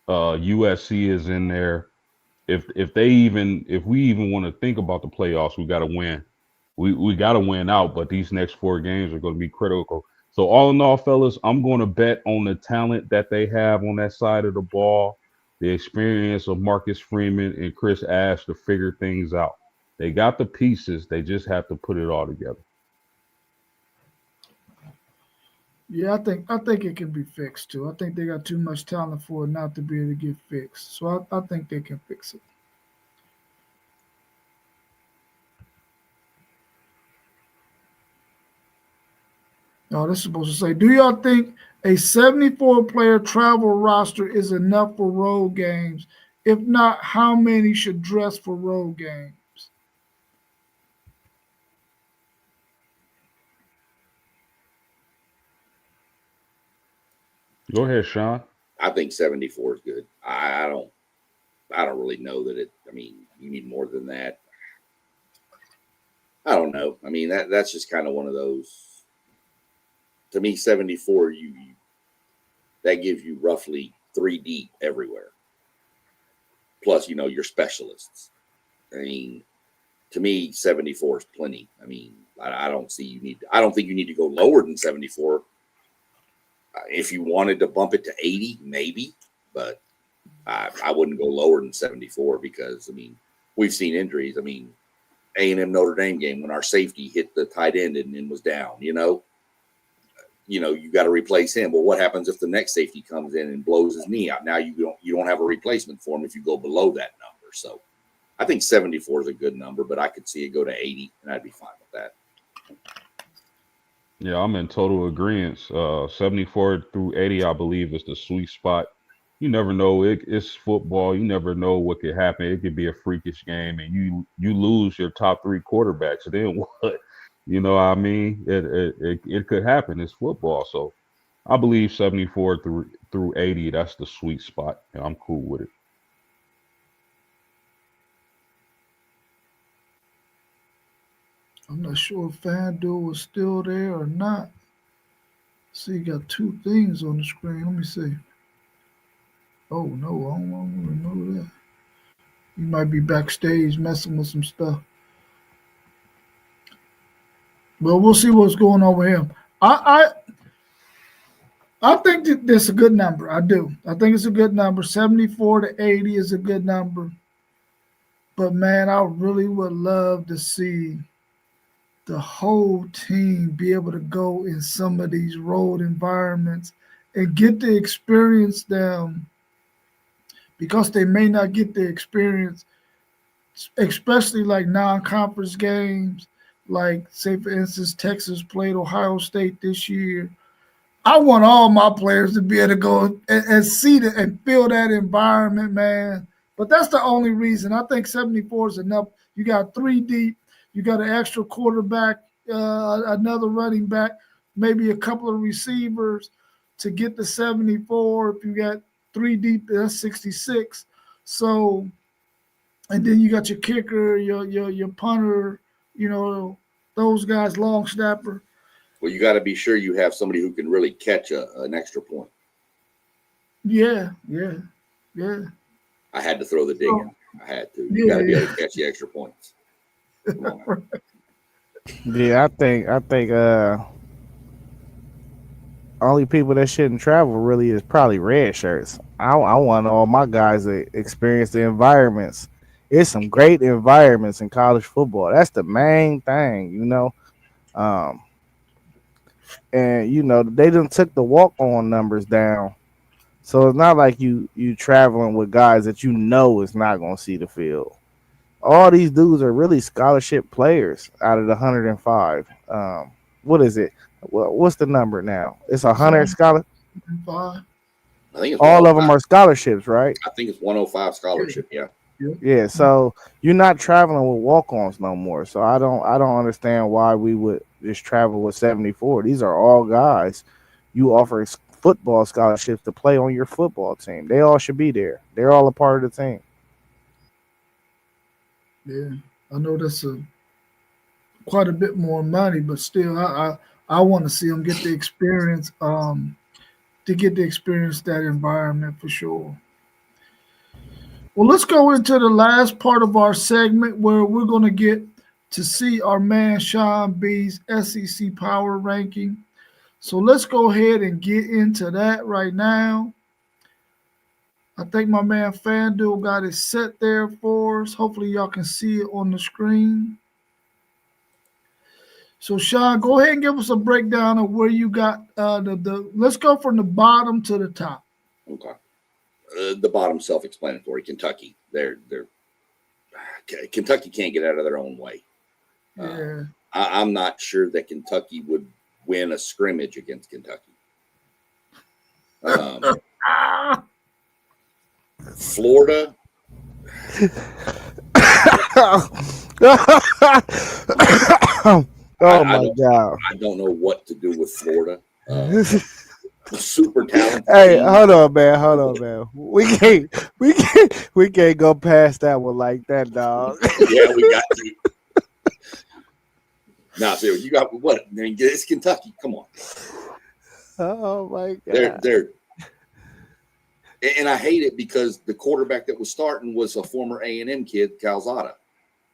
USC is in there. If we even want to think about the playoffs, we got to win. We got to win out, but these next 4 games are going to be critical. So all in all, fellas, I'm going to bet on the talent that they have on that side of the ball, the experience of Marcus Freeman and Chris Ash to figure things out. They got the pieces, they just have to put it all together. Yeah, I think it can be fixed too. I think they got too much talent for it not to be able to get fixed. So I think they can fix it. No, this is supposed to say, do y'all think a 74-player travel roster is enough for road games? If not, how many should dress for road games? Go ahead, Sean. I think 74 is good. I don't really know that it. I mean, you need more than that. I don't know. I mean, that's just kind of one of those. To me, 74, that gives you roughly 3 deep everywhere. Plus, your specialists. I mean, to me, 74 is plenty. I mean, I don't see you need. I don't think you need to go lower than 74. If you wanted to bump it to 80, maybe, but I wouldn't go lower than 74 because, I mean, we've seen injuries. I mean, A&M Notre Dame game when our safety hit the tight end and was down, you got to replace him. Well, what happens if the next safety comes in and blows his knee out? Now you don't have a replacement for him if you go below that number. So I think 74 is a good number, but I could see it go to 80 and I'd be fine with that. Yeah, I'm in total agreement. 74 through 80, I believe, is the sweet spot. You never know. It's football. You never know what could happen. It could be a freakish game, and you lose your top 3 quarterbacks. Then what? You know what I mean? It could happen. It's football. So I believe 74 through 80. That's the sweet spot, and I'm cool with it. I'm not sure if FanDuel was still there or not. See, you got two things on the screen. Let me see. Oh no, I don't want to remove that. You might be backstage messing with some stuff. But we'll see what's going on with him. I think that that's a good number. I do. I think it's a good number. 74 to 80 is a good number. But man, I really would love to see the whole team be able to go in some of these road environments and get to experience them because they may not get the experience, especially like non-conference games. Like, say, for instance, Texas played Ohio State this year. I want all my players to be able to go and see it and feel that environment, man. But that's the only reason. I think 74 is enough. You got three deep. You got an extra quarterback, another running back, maybe a couple of receivers to get to 74. If you got three deep, that's 66. So, and then you got your kicker, your punter, those guys, long snapper. Well, you got to be sure you have somebody who can really catch an extra point. Yeah. I had to throw the dig in. I had to. You got to be able to catch the extra points. Yeah, I think only people that shouldn't travel really is probably red shirts. I want all my guys to experience the environments. It's some great environments in college football. That's the main thing, and they done took the walk-on numbers down. So it's not like you traveling with guys that is not going to see the field. All these dudes are really scholarship players out of the 105. What is it? What's the number now? It's 100 scholar. I think it's all of them are scholarships, right? I think it's 105 scholarship. Yeah. Yeah. So you're not traveling with walk-ons no more. So I don't understand why we would just travel with 74. These are all guys you offer football scholarships to play on your football team. They all should be there. They're all a part of the team. Yeah, I know that's quite a bit more money, but still, I want to see them get the experience, that environment for sure. Well, let's go into the last part of our segment where we're going to get to see our man Sean B's SEC Power Ranking. So let's go ahead and get into that right now. I think my man FanDuel got it set there for us. Hopefully y'all can see it on the screen. So Sean, go ahead and give us a breakdown of where you got let's go from the bottom to the top. Okay. The bottom self-explanatory. Kentucky. Kentucky can't get out of their own way. Yeah. I'm not sure that Kentucky would win a scrimmage against Kentucky. Florida. My God. I don't know what to do with Florida. Super talented. Hey, hold on, man. We can't go past that one like that, dog. Yeah, we got to. Now, so you got what? I mean, it's Kentucky. Come on. Oh my God. They're and I hate it because the quarterback that was starting was a former A&M kid, Calzada.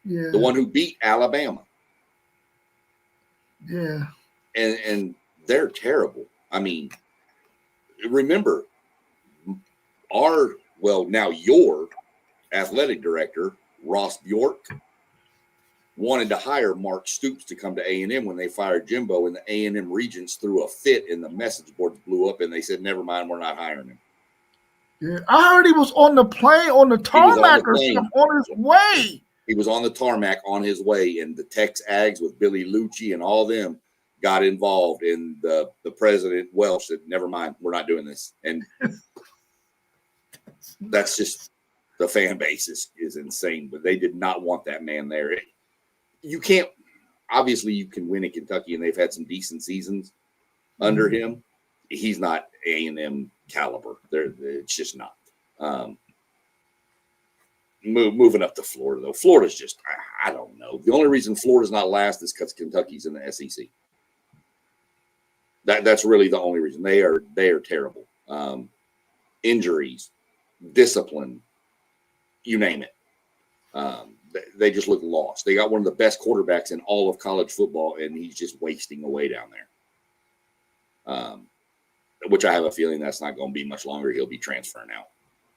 Yeah. The one who beat Alabama. Yeah. And they're terrible. I mean, remember, your athletic director, Ross Bjork, wanted to hire Mark Stoops to come to A&M when they fired Jimbo, and the A&M regents threw a fit and the message boards blew up, and they said, never mind, we're not hiring him. Yeah, I heard he was on the plane, on the tarmac or something, on his way. He was on the tarmac on his way, and the Tex Ags with Billy Lucci and all them got involved, and the president Welsh said, never mind, we're not doing this. And that's just, the fan base is insane, but they did not want that man there. You can't, obviously you can win at Kentucky, and they've had some decent seasons under him. He's not A&M caliber. It's just not. Moving up to Florida, though. Florida's just, I don't know. The only reason Florida's not last is because Kentucky's in the SEC. That's really the only reason. They are terrible. Injuries, discipline, you name it. They just look lost. They got one of the best quarterbacks in all of college football, and he's just wasting away down there. Which I have a feeling that's not going to be much longer. He'll be transferring out.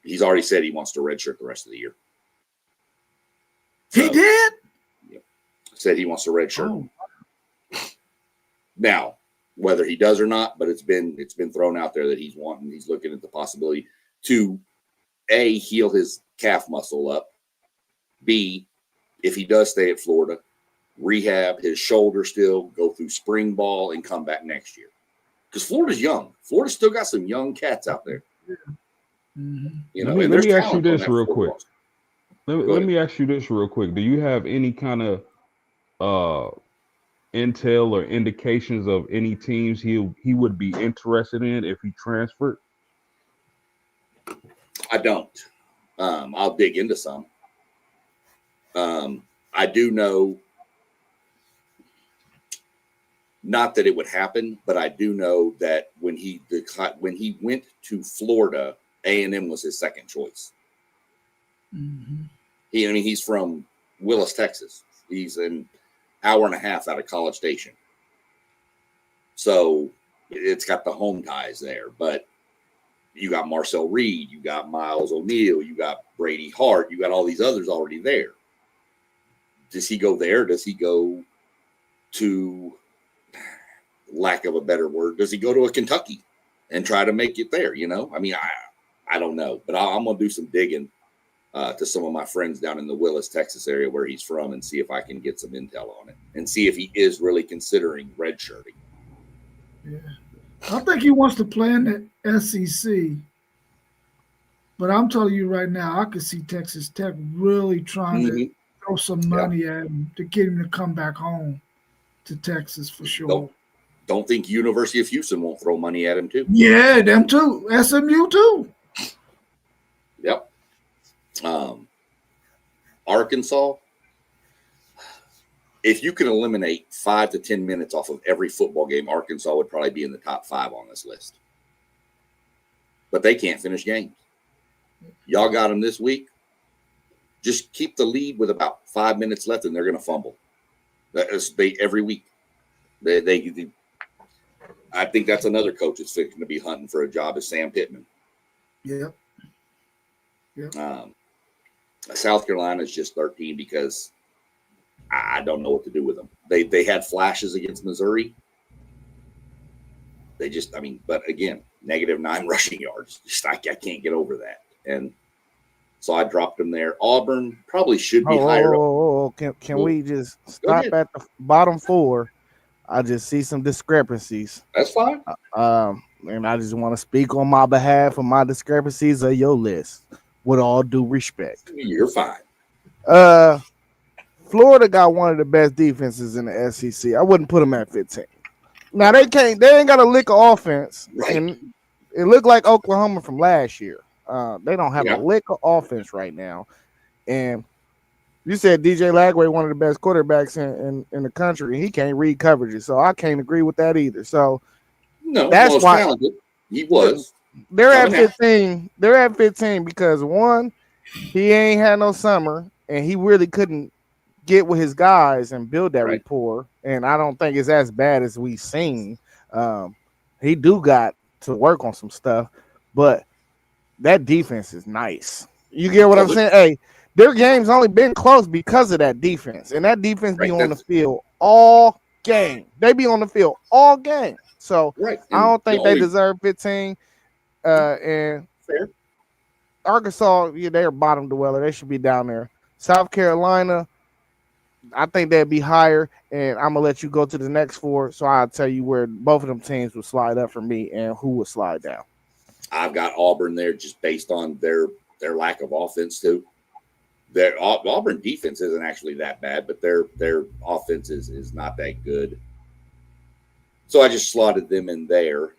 He's already said he wants to redshirt the rest of the year. He did? Yeah. Said he wants to redshirt. Oh. Now, whether he does or not, but it's been thrown out there that he's looking at the possibility to A, heal his calf muscle up, B, if he does stay at Florida, rehab his shoulder still, go through spring ball, and come back next year. Because Florida's young. Florida's still got some young cats out there. Mm-hmm. You know, let me ask you this real quick. Let me ask you this real quick. Do you have any kind of intel or indications of any teams he would be interested in if he transferred? I don't. I'll dig into some. I do know, not that it would happen, but I do know that when he went to Florida, A&M was his second choice. Mm-hmm. He's from Willis, Texas. He's an hour and a half out of College Station. So it's got the home ties there. But you got Marcel Reed, you got Miles O'Neill, you got Brady Hart, you got all these others already there. Does he go there? Does he go to, lack of a better word, does he go to a Kentucky and try to make it there? You know, I mean, I don't know, but I'm going to do some digging to some of my friends down in the Willis, Texas area where he's from and see if I can get some intel on it and see if he is really considering redshirting. Yeah. I think he wants to play in the SEC. But I'm telling you right now, I could see Texas Tech really trying to throw some money at him to get him to come back home to Texas for sure. Don't think University of Houston won't throw money at him too. Yeah, them too. SMU too. Yep. Arkansas, if you can eliminate 5 to 10 minutes off of every football game, Arkansas would probably be in the top 5 on this list. But they can't finish games. Y'all got them this week. Just keep the lead with about 5 minutes left, and they're going to fumble. Every week. They I think that's another coach that's going to be hunting for a job is Sam Pittman. Yep. South Carolina is just 13 because I don't know what to do with them. They had flashes against Missouri. They just, but again, -9 rushing yards. Just I can't get over that. And so I dropped them there. Auburn probably should be higher up. Can we just stop at the bottom 4? I just see some discrepancies. That's fine. And I just want to speak on my behalf of my discrepancies of your list. With all due respect. You're fine. Florida got one of the best defenses in the SEC. I wouldn't put them at 15. Now they ain't got a lick of offense. Right. And it looked like Oklahoma from last year. They don't have a lick of offense right now. And you said DJ Lagway, one of the best quarterbacks in the country, and he can't read coverages. So I can't agree with that either. So no, that's why talented. He was. They're at 15. They're at 15 because one, he ain't had no summer, and he really couldn't get with his guys and build that rapport. And I don't think it's as bad as we've seen. He do got to work on some stuff, but that defense is nice. You get what I'm saying? Hey, their game's only been close because of that defense, and that defense be on the field all game. They be on the field all game. So I don't think they deserve 15. And fair. Arkansas, they're bottom dweller. They should be down there. South Carolina, I think they'd be higher. And I'm gonna let you go to the next 4, so I'll tell you where both of them teams would slide up for me and who would slide down. I've got Auburn there just based on their lack of offense too. Their Auburn defense isn't actually that bad, but their offense is not that good. So I just slotted them in there.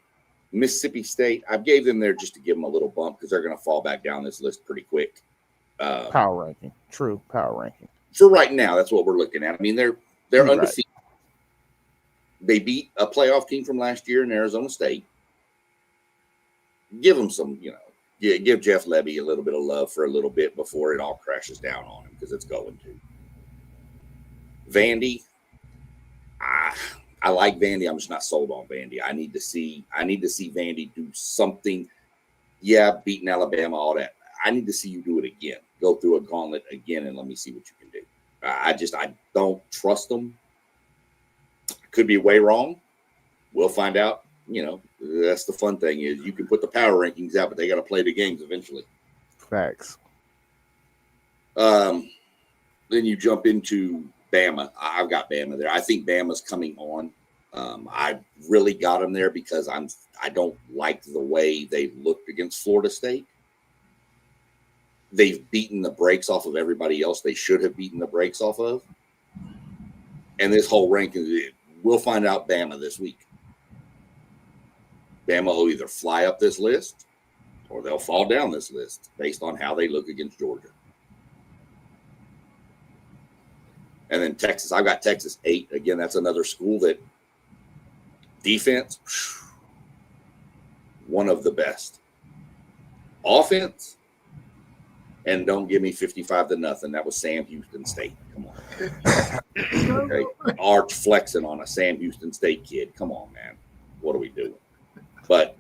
Mississippi State, I gave them there just to give them a little bump because they're going to fall back down this list pretty quick. Power ranking. True, power ranking. For right now, that's what we're looking at. They're undefeated. They beat a playoff team from last year in Arizona State. Give them some, give Jeff Levy a little bit of love for a little bit before it all crashes down on him, because it's going to. Vandy, I like Vandy. I'm just not sold on Vandy. I need to see Vandy do something. Yeah, beating Alabama, all that. I need to see you do it again. Go through a gauntlet again, and let me see what you can do. I don't trust them. Could be way wrong. We'll find out. That's the fun thing is you can put the power rankings out, but they got to play the games eventually. Facts. Then you jump into Bama. I've got Bama there. I think Bama's coming on. I really got them there because I don't like the way they looked against Florida State. They've beaten the brakes off of everybody else they should have beaten the brakes off of. And this whole ranking, we'll find out Bama this week. Bama will either fly up this list or they'll fall down this list based on how they look against Georgia. And then Texas, I've got Texas 8. Again, that's another school that defense, one of the best. Offense, and don't give me 55-0. That was Sam Houston State. Come on. Okay. Arch flexing on a Sam Houston State kid. Come on, man. What are we doing? But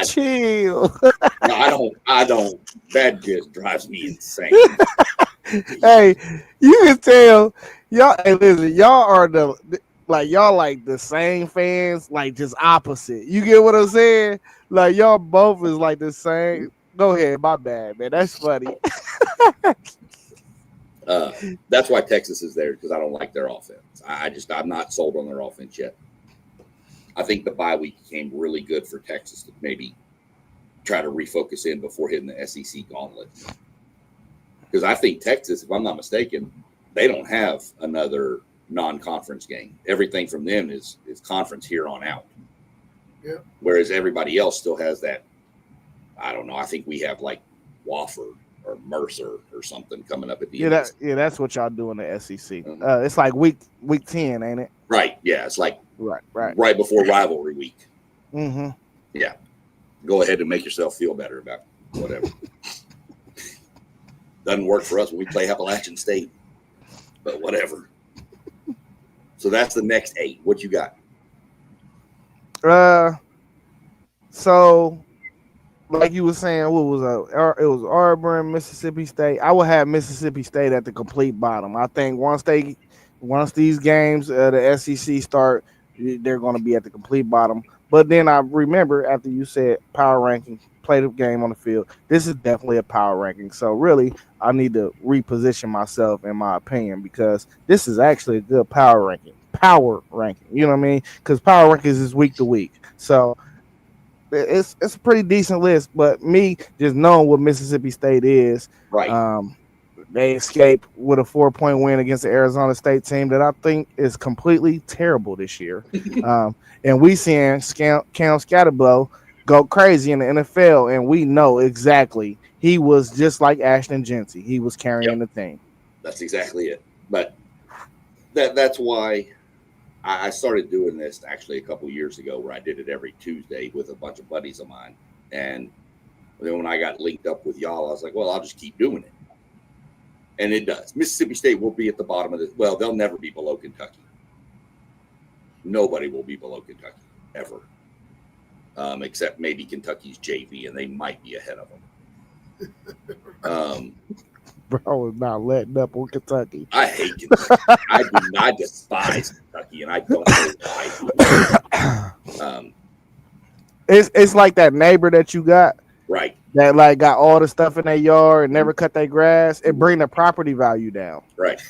chill. I don't. That just drives me insane. Hey, you can tell y'all. Hey, listen, y'all are y'all like the same fans, like just opposite. You get what I'm saying? Like y'all both is like the same. Go ahead, my bad, man. That's funny. That's why Texas is there, because I don't like their offense. I'm not sold on their offense yet. I think the bye week came really good for Texas to maybe try to refocus in before hitting the SEC gauntlet. Because I think Texas, if I'm not mistaken, they don't have another non-conference game. Everything from them is conference here on out. Yeah. Whereas everybody else still has that. I don't know. I think we have like Wofford or Mercer or something coming up at the end. That's what y'all do in the SEC. It's like week 10, ain't it? Right. Yeah. It's like right before rivalry week. Mm-hmm. Yeah. Go ahead and make yourself feel better about whatever. Doesn't work for us when we play Appalachian State, but whatever. So that's the next 8. What you got? So like you were saying, what was it was Auburn, Mississippi State. I would have Mississippi State at the complete bottom. I think once these games, the SEC start, they're going to be at the complete bottom. But then I remember after you said power ranking, play the game on the field. This is definitely a power ranking. So really, I need to reposition myself, in my opinion, because this is actually a good power ranking. You know what I mean? Because power rankings is week to week. So it's a pretty decent list. But me just knowing what Mississippi State is, right? They escaped with a 4-point win against the Arizona State team that I think is completely terrible this year. And we seeing Cam Scatterblow go crazy in the NFL, and we know exactly he was just like Ashton Jeanty. He was carrying the team. That's exactly it. But that's why I started doing this actually a couple years ago, where I did it every Tuesday with a bunch of buddies of mine. And then when I got linked up with y'all, I was like, well, I'll just keep doing it. And it does. Mississippi State will be at the bottom of this. Well, they'll never be below Kentucky. Nobody will be below Kentucky, ever. Except maybe Kentucky's JV, and they might be ahead of them. Bro is not letting up on Kentucky. I hate Kentucky. I despise Kentucky, and I don't know why. It's like that neighbor that you got. Right. That like got all the stuff in their yard and never cut their grass and bring the property value down. Right.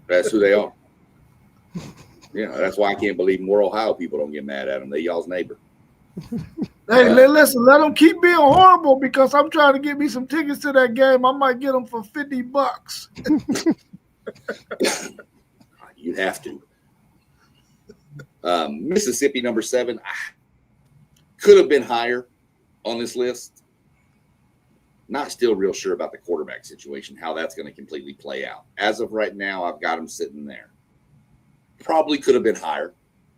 That's who they are. That's why I can't believe more Ohio people don't get mad at them. They y'all's neighbor. Hey, listen, let them keep being horrible, because I'm trying to get me some tickets to that game. I might get them for $50. You have to. Mississippi, number 7, could have been higher on this list. Not still real sure about the quarterback situation, how that's going to completely play out. As of right now, I've got him sitting there. Probably could have been higher.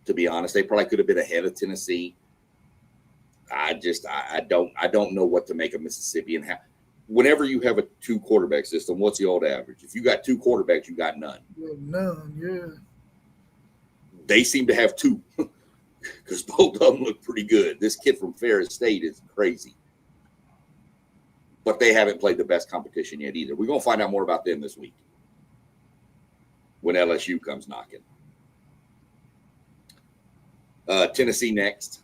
To be honest, they probably could have been ahead of Tennessee. I don't know what to make of Mississippi and how. Whenever you have a 2 quarterback system, what's the old average? If you got 2 quarterbacks, you got none. None, yeah. They seem to have 2 because both of them look pretty good. This kid from Ferris State is crazy. But they haven't played the best competition yet either. We're going to find out more about them this week when LSU comes knocking. Tennessee next.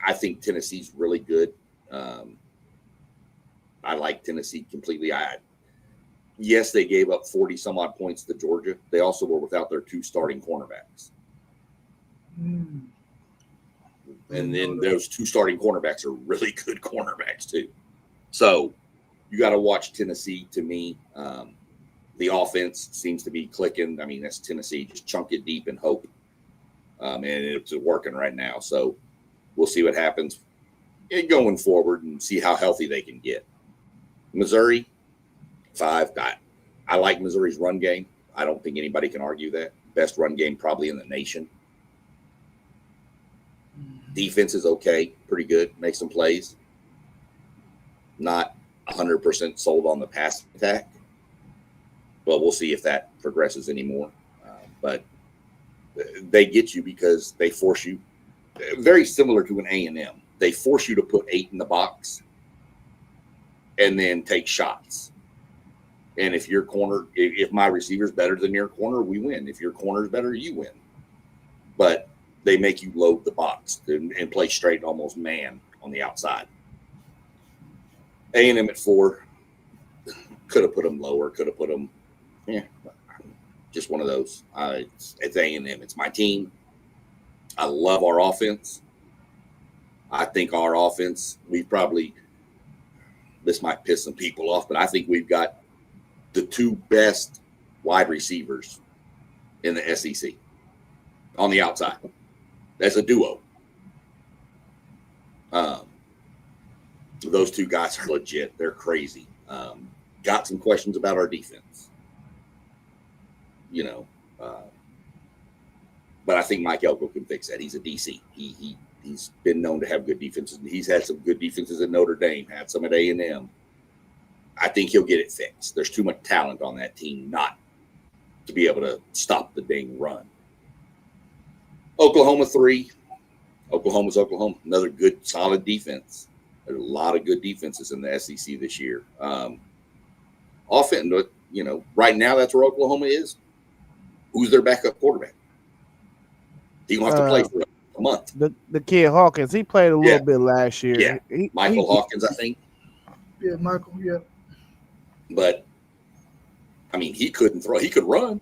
I think Tennessee's really good. I like Tennessee completely. Yes, they gave up 40 some odd points to Georgia. They also were without their 2 starting cornerbacks. And then those 2 starting cornerbacks are really good cornerbacks too. So you got to watch Tennessee. To me, the offense seems to be clicking. I mean, that's Tennessee. Just chunk it deep and hope. And it's working right now. So we'll see what happens going forward and see how healthy they can get. Missouri, 5. I like Missouri's run game. I don't think anybody can argue that. Best run game probably in the nation. Defense is okay, pretty good. Make some plays. Not 100% sold on the pass attack. But we'll see if that progresses anymore. But they get you because they force you. Very similar to an A&M. They force you to put 8 in the box and then take shots. And if your corner, if my receiver's better than your corner, we win. If your corner's better, you win. But they make you load the box and play straight, almost man on the outside. A&M at 4. Could have put them lower. Could have put them, just one of those. It's A&M. It's my team. I love our offense. I think our offense, this might piss some people off, but I think we've got the 2 best wide receivers in the SEC on the outside. That's a duo. Those 2 guys are legit. They're crazy. Got some questions about our defense. But I think Mike Elko can fix that. He's a DC. He's been known to have good defenses. He's had some good defenses at Notre Dame, had some at A&M. I think he'll get it fixed. There's too much talent on that team not to be able to stop the dang run. Oklahoma 3. Oklahoma's Oklahoma. Another good, solid defense. There's a lot of good defenses in the SEC this year. Offense, right now that's where Oklahoma is. Who's their backup quarterback? He wants to play for a month. The kid Hawkins, he played a little bit last year. Yeah, Michael Hawkins, I think. Yeah, Michael, yeah. But, I mean, he couldn't throw. He could run.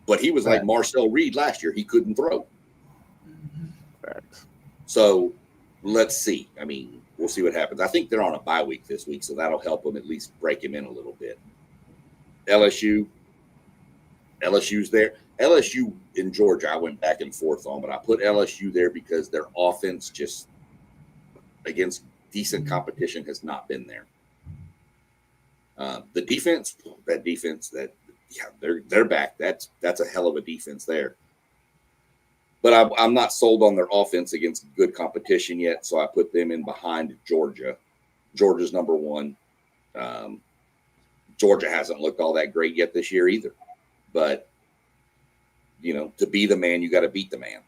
But he was like Marcel Reed last year. He couldn't throw. So, let's see. I mean, we'll see what happens. I think they're on a bye week this week, so that'll help them at least break him in a little bit. LSU's there. LSU in Georgia, I went back and forth on, but I put LSU there because their offense just against decent competition has not been there. The defense, they're back. That's a hell of a defense there. But I'm not sold on their offense against good competition yet, so I put them in behind Georgia. Georgia's number 1. Georgia hasn't looked all that great yet this year either. But, to be the man, you got to beat the man.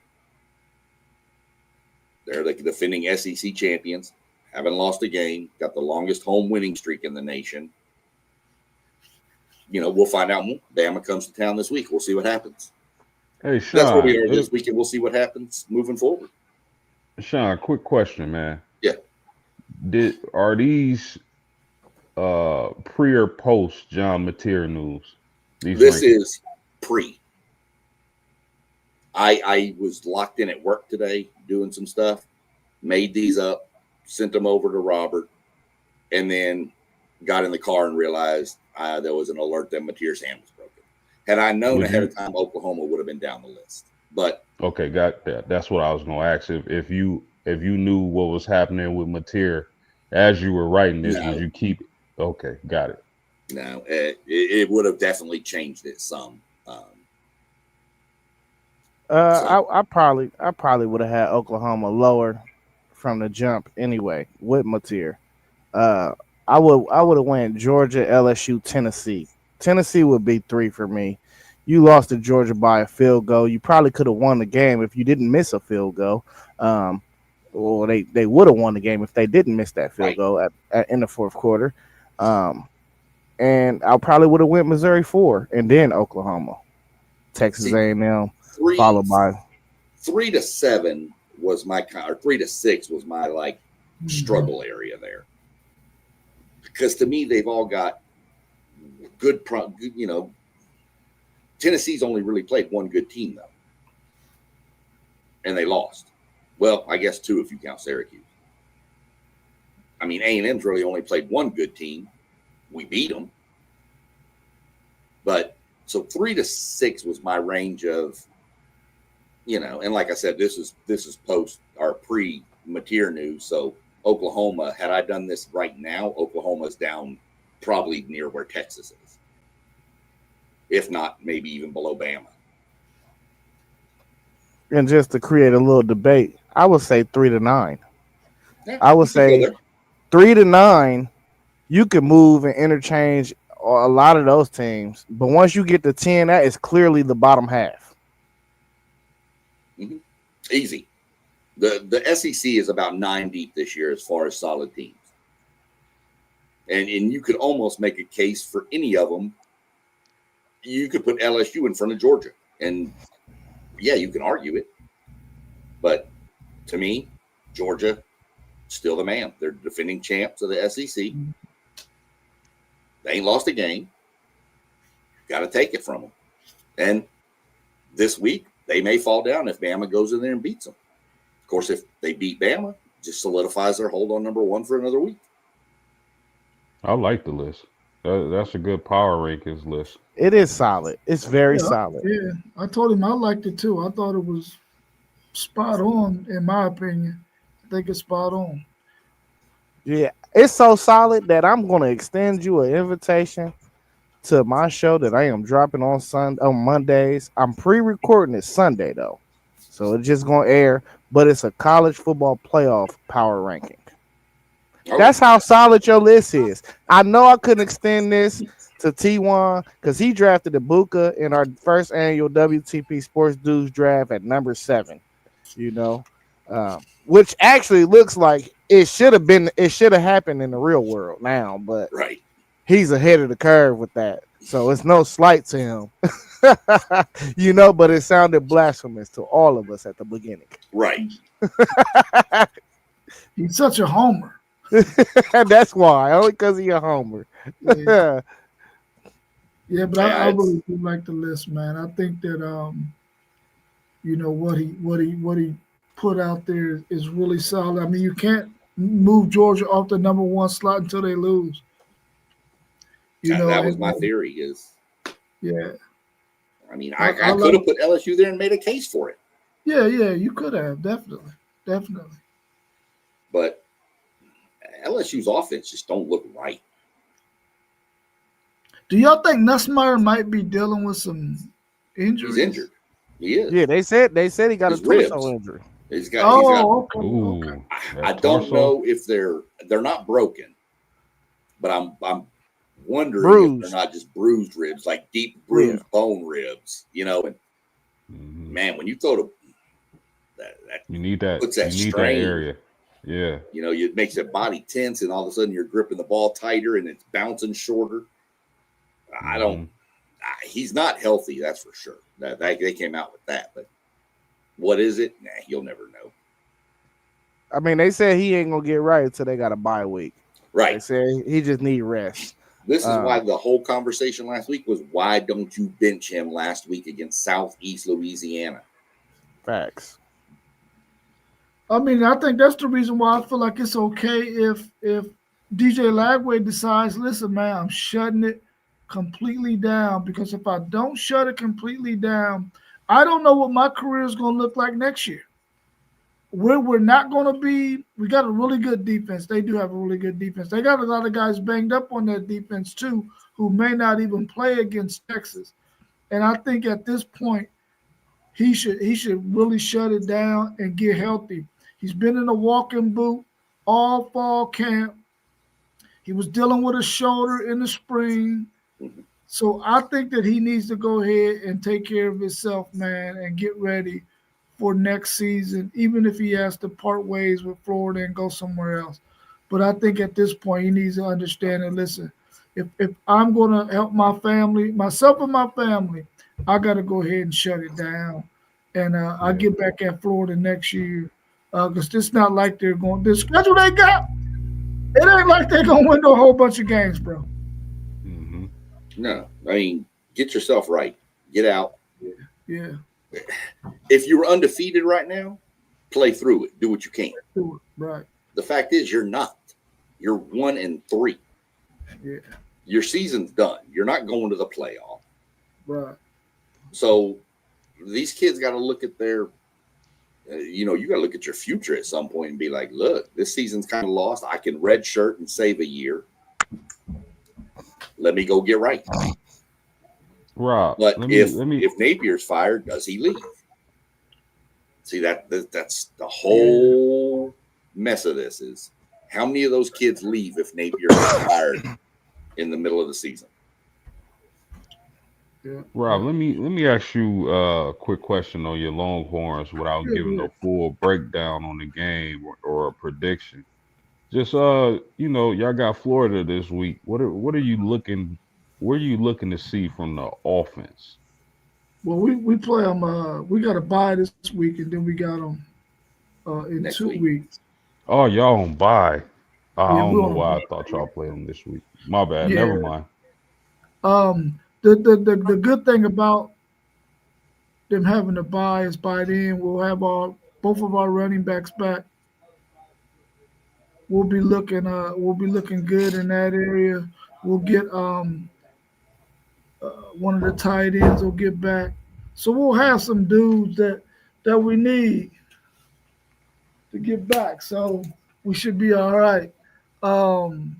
They're the defending SEC champions, haven't lost a game, got the longest home winning streak in the nation. We'll find out more. Bama comes to town this week. We'll see what happens. Hey, Sean. That's where we are this week, and we'll see what happens moving forward. Sean, quick question, man. Yeah. Are these pre or post John Mateer news? This is pre. I was locked in at work today doing some stuff, made these up, sent them over to Robert, and then got in the car and realized there was an alert that Mateer's hand was broken. Had I known ahead of time, Oklahoma would have been down the list. But okay, got that. That's what I was going to ask. If you knew what was happening with Mateer as you were writing this, did you keep? Okay, got it. No, it would have definitely changed it some. I probably would have had Oklahoma lower from the jump anyway with Mateer. Uh, I would have went Georgia, LSU, Tennessee. Tennessee would be 3 for me. You lost to Georgia by a field goal. You probably could have won the game if you didn't miss a field goal. Or they would have won the game if they didn't miss that field Right. goal in the fourth quarter. And I probably would have went Missouri 4 and then Oklahoma, Texas See, A&M, Three, followed by 3 to 7 was my or 3 to 6 was my like struggle area there. Because to me, they've all got good, Tennessee's only really played one good team though, and they lost. Well, I guess 2 if you count Syracuse. I mean, A&M's really only played one good team. We beat them, but so 3 to 6 was my range of, and like I said, this is post or pre Mateer news. So Oklahoma, had I done this right now, Oklahoma's down probably near where Texas is, if not maybe even below Bama. and just to create a little debate, I would say 3 to 9. Yeah, I would you can go say there. 3 to 9. You can move and interchange a lot of those teams, but once you get to 10, that is clearly the bottom half. Easy. The SEC is about 9 deep this year as far as solid teams, and you could almost make a case for any of them. You could put LSU in front of Georgia, and yeah, you can argue it, but to me, Georgia still the man. They're defending champs of the SEC. They ain't lost a game. Got to take it from them. And this week, they may fall down if Bama goes in there and beats them. Of course, if they beat Bama, it just solidifies their hold on number 1 for another week. I like the list. That's a good power rankings list. It is solid. It's very Yeah, solid. Yeah, I told him I liked it too. I thought it was spot on, in my opinion. I think it's spot on. Yeah, it's so solid that I'm going to extend you an invitation to my show that I am dropping on Mondays. I'm pre-recording it Sunday though, so it's just going to air. But it's a college football playoff power ranking. Okay. That's how solid your list is. I know I couldn't extend this to T1 because he drafted Ibuka in our first annual WTP Sports Dudes draft at number 7. Which actually looks like it should have happened in the real world now, but Right. he's ahead of the curve with that. So it's no slight to him. But it sounded blasphemous to all of us at the beginning. Right. He's such a homer. That's why, only because he's a homer. Yeah, yeah, but I it's- really do like the list, man. I think that what he put out there is really solid. I mean, you can't move Georgia off the number 1 slot until they lose. That was my theory. Is Yeah, I mean, I I like- could have put LSU there and made a case for it, yeah, you could have definitely. but LSU's offense just don't look right. Do y'all think Nussmeier might be dealing with some injuries? He's injured. He is. Yeah, they said he got His a torso ribs. injury. He's got. Oh, okay. Ooh, Okay. I that don't torso. know if they're not broken, but I'm wondering if Bruised. they're not just bruised ribs, like deep bruised bone ribs. And Mhm. man, when you throw to that You need that. Puts that you need strain. that area. Yeah. it makes your body tense, and all of a sudden you're gripping the ball tighter and it's bouncing shorter. I don't. He's not healthy, that's for sure. That they came out with that, but what is it? Nah, you'll never know. I mean, they said he ain't gonna get right until they got a bye week. They Right. said he just need rest. This is why the whole conversation last week was, why don't you bench him last week against Southeast Louisiana? Facts. I mean, I think that's the reason why I feel like it's okay if DJ Lagway decides, listen, man, I'm shutting it completely down, because if I don't shut it completely down, I don't know what my career is going to look like next year. We're not going to be – we got a really good defense. They do have a really good defense. They got a lot of guys banged up on their defense too who may not even play against Texas. And I think at this point, he should really shut it down and get healthy. He's been in a walking boot all fall camp. He was dealing with a shoulder in the spring. Mhm. So I think that he needs to go ahead and take care of himself, man, and get ready for next season, even if he has to part ways with Florida and go somewhere else. But I think at this point he needs to understand and listen. If I'm going to help my family, myself and my family, I got to go ahead and shut it down, and I'll Yeah. get back at Florida next year because it's not like they're going. The schedule they got, it ain't like they're gonna win a whole bunch of games, bro. Mm-hmm. No, I mean, get yourself right. Get out. Yeah, If you were undefeated right now, play through it. Do what you can. do it. Right. The fact is, you're not. You're 1-3. Yeah. Your season's done. You're not going to the playoff. Right. So these kids got to look at their, you got to look at your future at some point and be like, look, this season's kind of lost. I can redshirt and save a year. Let me go get right. Rob, But let if me Napier's fired, does he leave? See, that's the whole mess of this is how many of those kids leave if Napier is fired in the middle of the season? Yeah. Rob, let me ask you a quick question on your Longhorns without Yeah, giving yeah. a full breakdown on the game or a prediction. Just y'all got Florida this week. What are you looking? What are you looking to see from the offense? Well, we play them. We got to buy this week, and then we got them in Next 2 week. weeks. Oh, y'all on bye. I Yeah, don't we're know on. why I thought y'all played them this week. My bad. Yeah. Never mind. The good thing about them having to buy is by then we'll have both of our running backs back. We'll be looking good in that area. We'll get one of the tight ends will get back. So we'll have some dudes that we need to get back. So we should be all right. Um,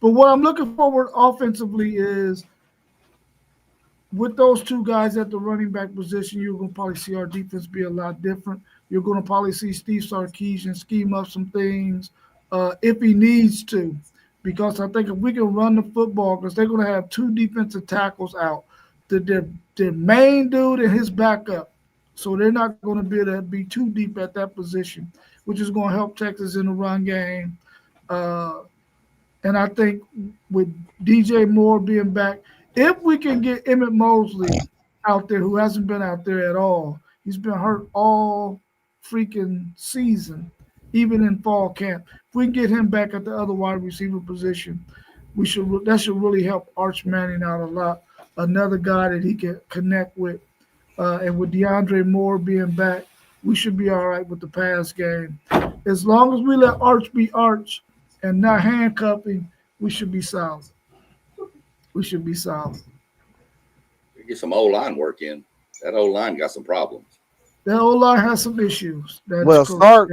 but what I'm looking forward offensively is with those two guys at the running back position, you're going to probably see our defense be a lot different. You're going to probably see Steve Sarkisian scheme up some things if he needs to, because I think if we can run the football, because they're going to have two defensive tackles out, their main dude and his backup. So they're not going to be able to be too deep at that position, which is going to help Texas in the run game. And I think with DJ Moore being back, if we can get Emmett Mosley out there, who hasn't been out there at all, he's been hurt all freaking season, even in fall camp. If we can get him back at the other wide receiver position, that should really help Arch Manning out a lot. Another guy that he can connect with, and with DeAndre Moore being back, we should be all right with the pass game. As long as we let Arch be Arch and not handcuffing, we should be solid. We should be solid. Get some O-line work in. That O-line got some problems. The O-line has some issues. Well, Stark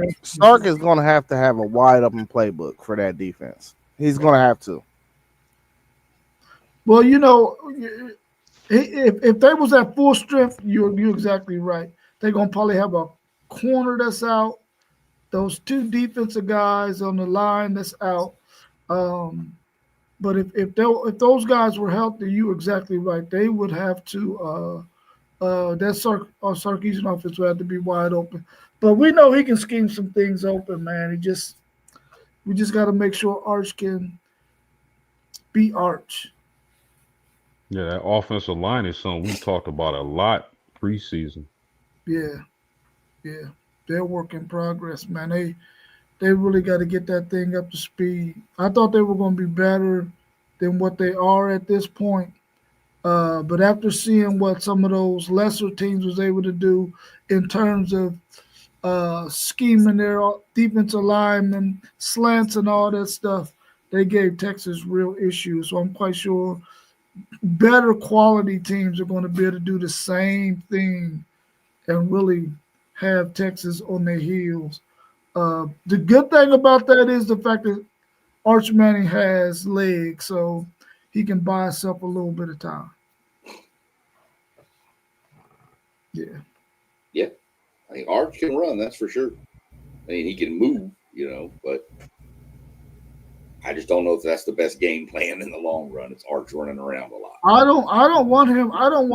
is going to have a wide open playbook for that defense. He's going to have to. Well, if they was at full strength, you're exactly right. They're going to probably have a corner that's out, those two defensive guys on the line that's out. But if those guys were healthy, you're exactly right. They would have to Sarkisian offense would have to be wide open. But we know he can scheme some things open, man. We just got to make sure Arch can be Arch. Yeah, that offensive line is something we talked about a lot preseason. Yeah, they're work in progress, man. They really got to get that thing up to speed. I thought they were going to be better than what they are at this point. But after seeing what some of those lesser teams was able to do in terms of scheming their defensive linemen, slants, and all that stuff, they gave Texas real issues. So I'm quite sure better quality teams are going to be able to do the same thing and really have Texas on their heels. The good thing about that is the fact that Arch Manning has legs, so he can buy himself a little bit of time. Yeah. Yeah, I mean, Arch can run, that's for sure. I mean, he can move, but I just don't know if that's the best game plan in the long run. It's Arch running around a lot. I don't want him. I don't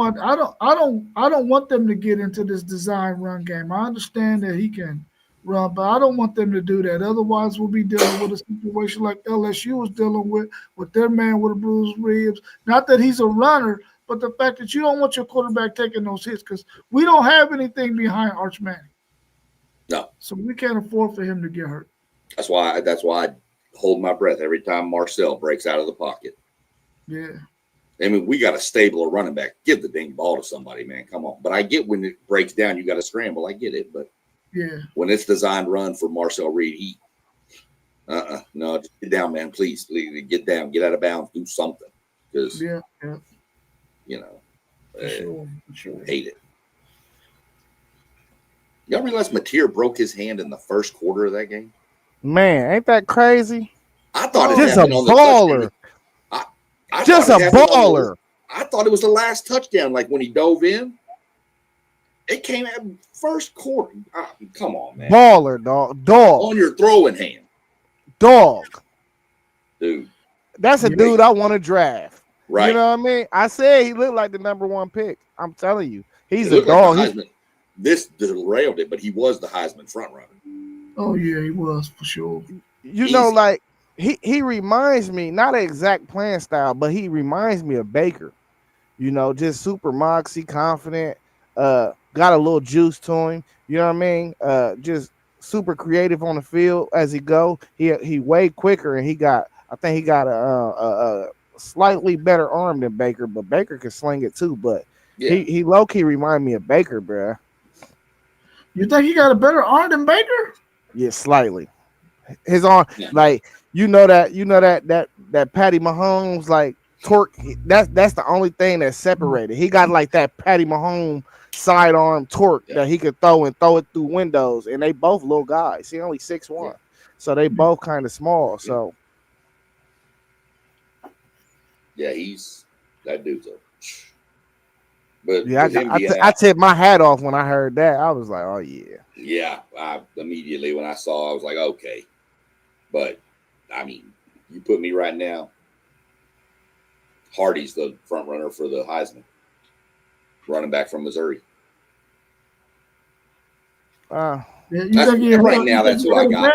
want them to get into this design run game. I understand that he can run, but I don't want them to do that. Otherwise, we'll be dealing with a situation like LSU was dealing with their man with a bruised ribs. Not that he's a runner, but the fact that you don't want your quarterback taking those hits because we don't have anything behind Arch Manning. No, so we can't afford for him to get hurt. That's why I hold my breath every time Marcel breaks out of the pocket. Yeah. I mean, we got a stable of running back. Give the dang ball to somebody, man. Come on. But I get when it breaks down, you got to scramble. I get it. But yeah, when it's designed run for Marcel Reed, no, just get down, man. Please get down, get out of bounds, do something. Because yeah. For sure. Hate it. Y'all realize Mateer broke his hand in the first quarter of that game? Man, ain't that crazy? I thought it just a happened on the baller. I Just a baller. I thought it was the last touchdown, like when he dove in. It came at first quarter. Come on, man. Baller, dog. On your throwing hand. Dog. Dude. That's a dude I want to draft. Right. You know what I mean? I said he looked like the number one pick. I'm telling you. He's a dog. Like this derailed it, but he was the Heisman front runner. Oh, yeah, he was for sure. You know, like he reminds me, not an exact playing style, but he reminds me of Baker. You know, just super moxie, confident, got a little juice to him. You know what I mean? Just super creative on the field as he go. He way quicker, and I think he got a slightly better arm than Baker, but Baker can sling it too. But he low key remind me of Baker, bruh. You think he got a better arm than Baker? Yeah, slightly. His arm, like that Patty Mahomes like torque. That's the only thing that's separated. He got like that Patty Mahomes sidearm torque that he could throw it through windows. And they both little guys. He only 6'1", so they both kind of small. So yeah, that dude's a. But yeah, I tipped my hat off when I heard that. I was like, oh yeah. Yeah, immediately when I saw, I was like, okay. But I mean, you put me right now. Hardy's the front runner for the Heisman, running back from Missouri. Right now, that's who I got.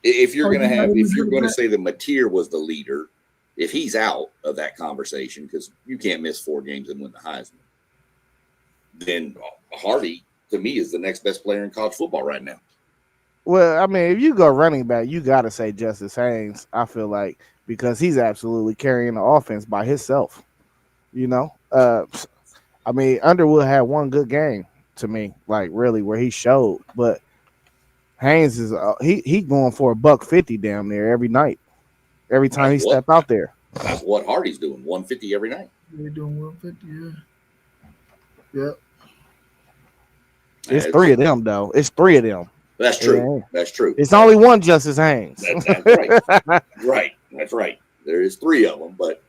If you're going to say that Mateer was the leader, if he's out of that conversation, because you can't miss 4 games and win the Heisman, then Hardy, to me, is the next best player in college football right now. Well, I mean, if you go running back, you got to say Justice Haynes, I feel like, because he's absolutely carrying the offense by himself. You know? I mean, Underwood had one good game to me, like really, where he showed. But Haynes is he going for $150 damn near every night, every time he step out there. That's what Hardy's doing, 150 every night. They're doing 150, yeah. Yep. It's 3 of them, though. It's 3 of them. That's true. Yeah. That's true. It's only one Justice Haynes. That's right. Right. That's right. There is 3 of them, but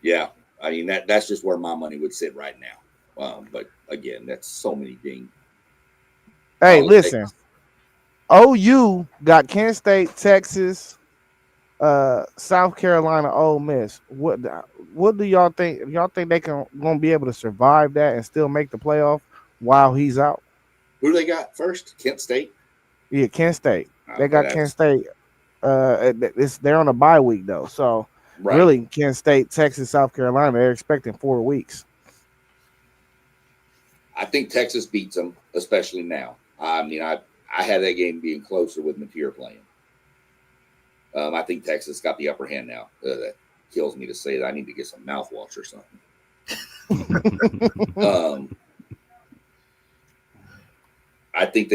yeah, I mean that's just where my money would sit right now. But again, that's so many things. Hey, listen. OU got Kent State, Texas, South Carolina, Ole Miss. What do y'all think? Y'all think they gonna be able to survive that and still make the playoff while he's out? Who do they got first? Kent State? Yeah, Kent State. They got Kent State. They're on a bye week though, so really Kent State, Texas, South Carolina. They're expecting 4 weeks. I think Texas beats them, especially now. I mean, I had that game being closer with Mateer playing. I think Texas got the upper hand now. That kills me to say that. I need to get some mouthwash or something. I think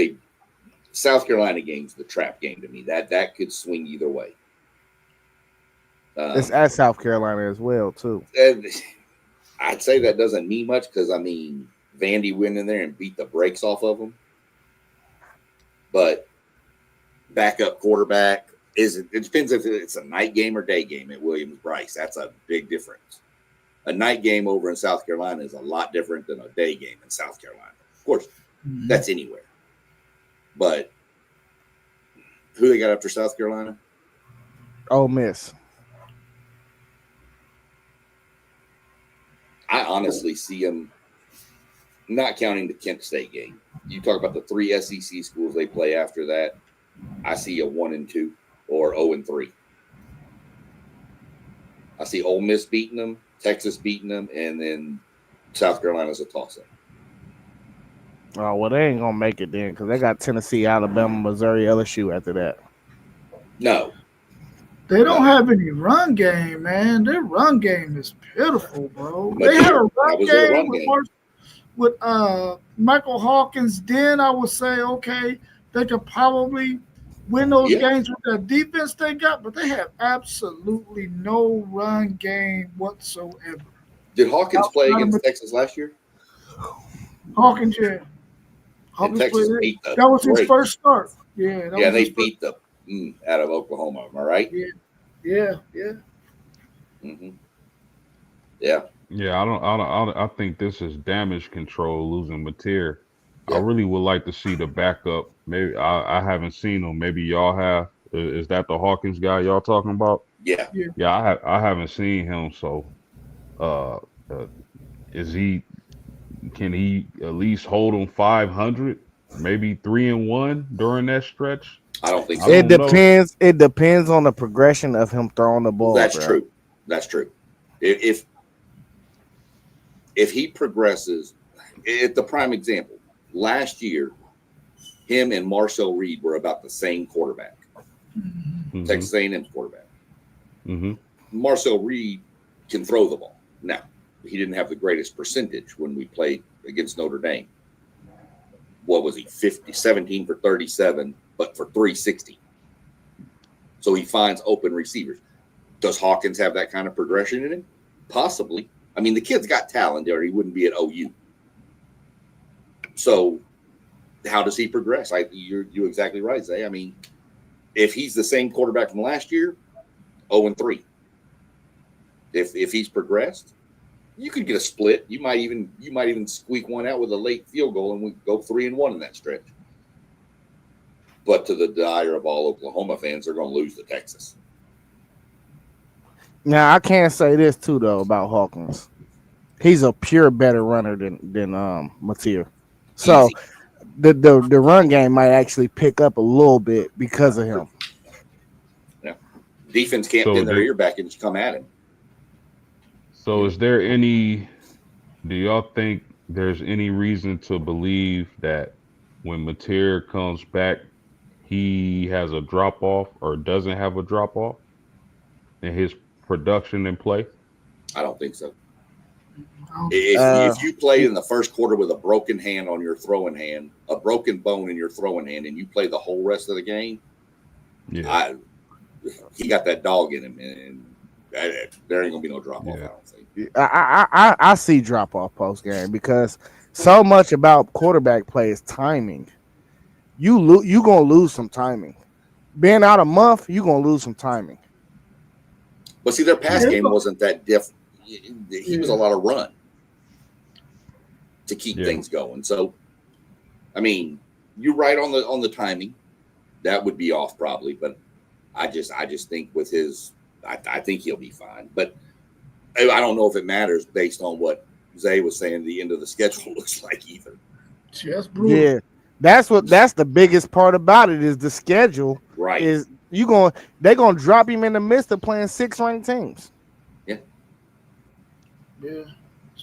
South Carolina game's the trap game to me. That could swing either way. It's at South Carolina as well, too. I'd say that doesn't mean much because, I mean, Vandy went in there and beat the brakes off of them. But backup quarterback, it depends if it's a night game or day game at Williams-Brice. That's a big difference. A night game over in South Carolina is a lot different than a day game in South Carolina. Of course, that's anywhere. But who they got after South Carolina? Ole Miss. I honestly see them, not counting the Kent State game. You talk about the 3 SEC schools they play after that. I see a 1-2 or 0-3. I see Ole Miss beating them, Texas beating them, and then South Carolina's a toss-up. Oh, well, they ain't going to make it then because they got Tennessee, Alabama, Missouri, LSU after that. No. They don't have any run game, man. Their run game is pitiful, bro. But They had a that run was their game run with Michael Hawkins. Then I would say, okay, they could probably win those games with that defense they got, but they have absolutely no run game whatsoever. Did Hawkins play against Texas last year? Hawkins, yeah. Hawkins Texas played beat the that was his great. first start. Yeah, Yeah, they beat the out of Oklahoma. Am I right? Yeah. Mm-hmm. Yeah. Yeah, I think this is damage control losing Mateer. Yeah. I really would like to see the backup. Maybe I haven't seen him. Maybe y'all have. Is that the Hawkins guy y'all talking about? Yeah. Yeah, I haven't seen him. So, is he? Can he at least hold him 500? Maybe 3-1 during that stretch. I don't think so. It depends. It depends on the progression of him throwing the ball. That's bro. true. That's true. If he progresses, it's the prime example. Last year, him and Marcel Reed were about the same quarterback. Mm-hmm. Texas A&M's quarterback. Mm-hmm. Marcel Reed can throw the ball. Now, he didn't have the greatest percentage when we played against Notre Dame. What was he? 17 for 37, but for 360. So he finds open receivers. Does Hawkins have that kind of progression in him? Possibly. I mean, the kid's got talent there. He wouldn't be at OU. So how does he progress? You're exactly right, Zay. I mean, if he's the same quarterback from last year, 0-3. If he's progressed, you could get a split. You might even squeak one out with a late field goal, and we go 3-1 in that stretch. But to the dire of all Oklahoma fans, they're going to lose to Texas. Now I can say this too though about Hawkins. He's a pure better runner than Mateer. So the run game might actually pick up a little bit because of him. Yeah. Defense can't pin their ear back and just come at him. So is there do y'all think there's any reason to believe that when Mateer comes back, he has a drop off or doesn't have a drop off in his production and play? I don't think so. If you played in the first quarter with a broken hand on your throwing hand, a broken bone in your throwing hand, and you play the whole rest of the game, he got that dog in him, and there ain't gonna be no drop off. I don't think. I see drop off post game because so much about quarterback play is timing. You gonna lose some timing. Being out a month, you gonna lose some timing. But see, their pass game wasn't that different. He was a lot of run to keep things going. So, I mean, you're right on the timing. That would be off probably, but I just think with his, I think he'll be fine. But I don't know if it matters based on what Zay was saying. The end of the schedule looks like either. Yeah, that's the biggest part about it is the schedule. Right? Is they're gonna drop him in the midst of playing 6 ranked teams. Yeah.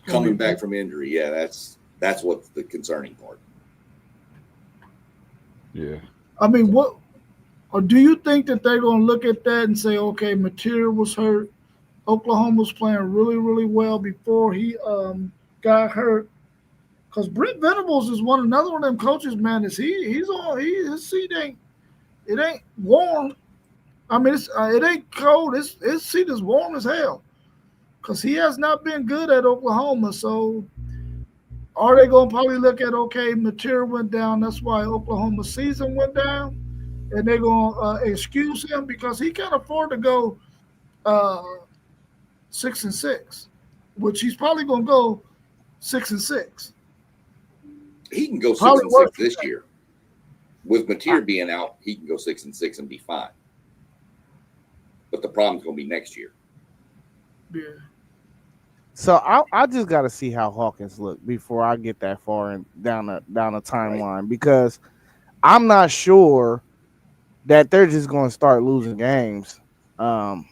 Coming back from injury. Yeah, that's what's the concerning part. Yeah. I mean, or do you think that they're going to look at that and say, okay, Mateer was hurt. Oklahoma was playing really, really well before he got hurt. Because Brent Venables is another one of them coaches, man. His seat ain't warm. I mean, it ain't cold. His seat is warm as hell. Because he has not been good at Oklahoma. So are they going to probably look at, okay, Mateer went down. That's why Oklahoma's season went down. And they're going to excuse him because he can't afford to go 6-6, which he's probably going to go 6-6. He can go Probably 6-6 worse. this year. With Mateer being out, he can go 6-6 and be fine. But the problem's going to be next year. Yeah. So I just got to see how Hawkins look before I get that far and down the timeline, because I'm not sure that they're just going to start losing games, because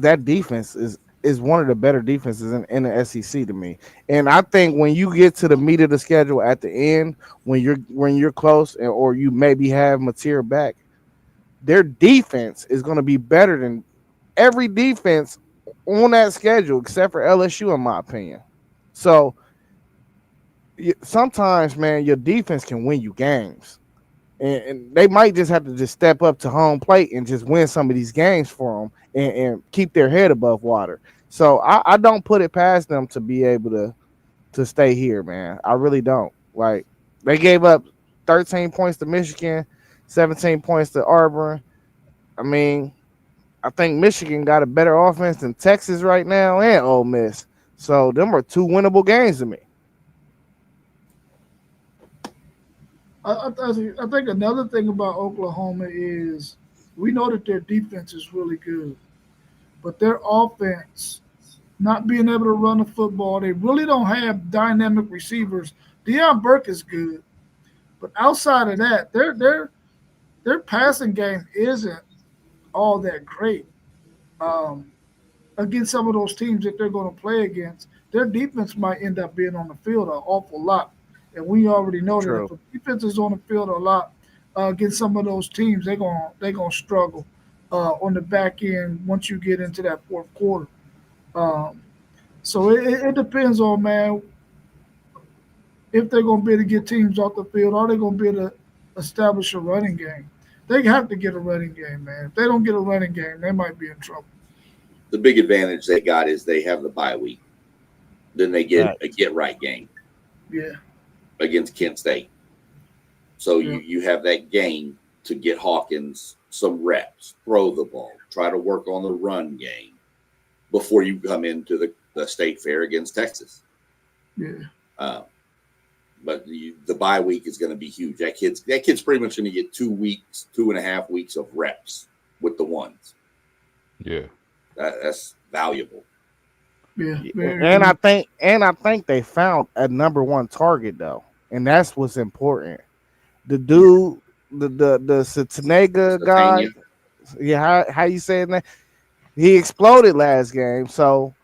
that defense is one of the better defenses in the SEC to me. And I think when you get to the meat of the schedule at the end, when you're close or you maybe have Mateer back, their defense is going to be better than every defense on that schedule except for LSU, in my opinion. So sometimes, man, your defense can win you games, and they might just have to just step up to home plate and just win some of these games for them and keep their head above water. So I don't put it past them to be able to stay here, man. I really don't. Like, they gave up 13 points to Michigan, 17 points to Auburn. I mean, I think Michigan got a better offense than Texas right now and Ole Miss. So them are two winnable games to me. I think another thing about Oklahoma is we know that their defense is really good, but their offense, not being able to run the football, they really don't have dynamic receivers. Deion Burke is good, but outside of that, their passing game isn't all that great. Um, Against some of those teams that they're going to play against, their defense might end up being on the field an awful lot. And we already know that True. if a defense is on the field a lot against some of those teams, they're gonna struggle on the back end once you get into that fourth quarter. Um, so it depends on, man, if they're going to be able to get teams off the field. Are they going to be able to establish a running game? They have to get a running game, man. If they don't get a running game, they might be in trouble. The big advantage they got is they have the bye week. Then they get a get right game Yeah. against Kent State. So Yeah. you have that game to get Hawkins some reps, throw the ball, try to work on the run game before you come into the state fair against Texas. Yeah. But the bye week is going to be huge. That kid's pretty much going to get 2.5 weeks of reps with the ones. Yeah. That's valuable. Yeah. And I think they found a number one target though, and that's what's important. The dude, the Satanega guy, yeah, how you saying that? He exploded last game, so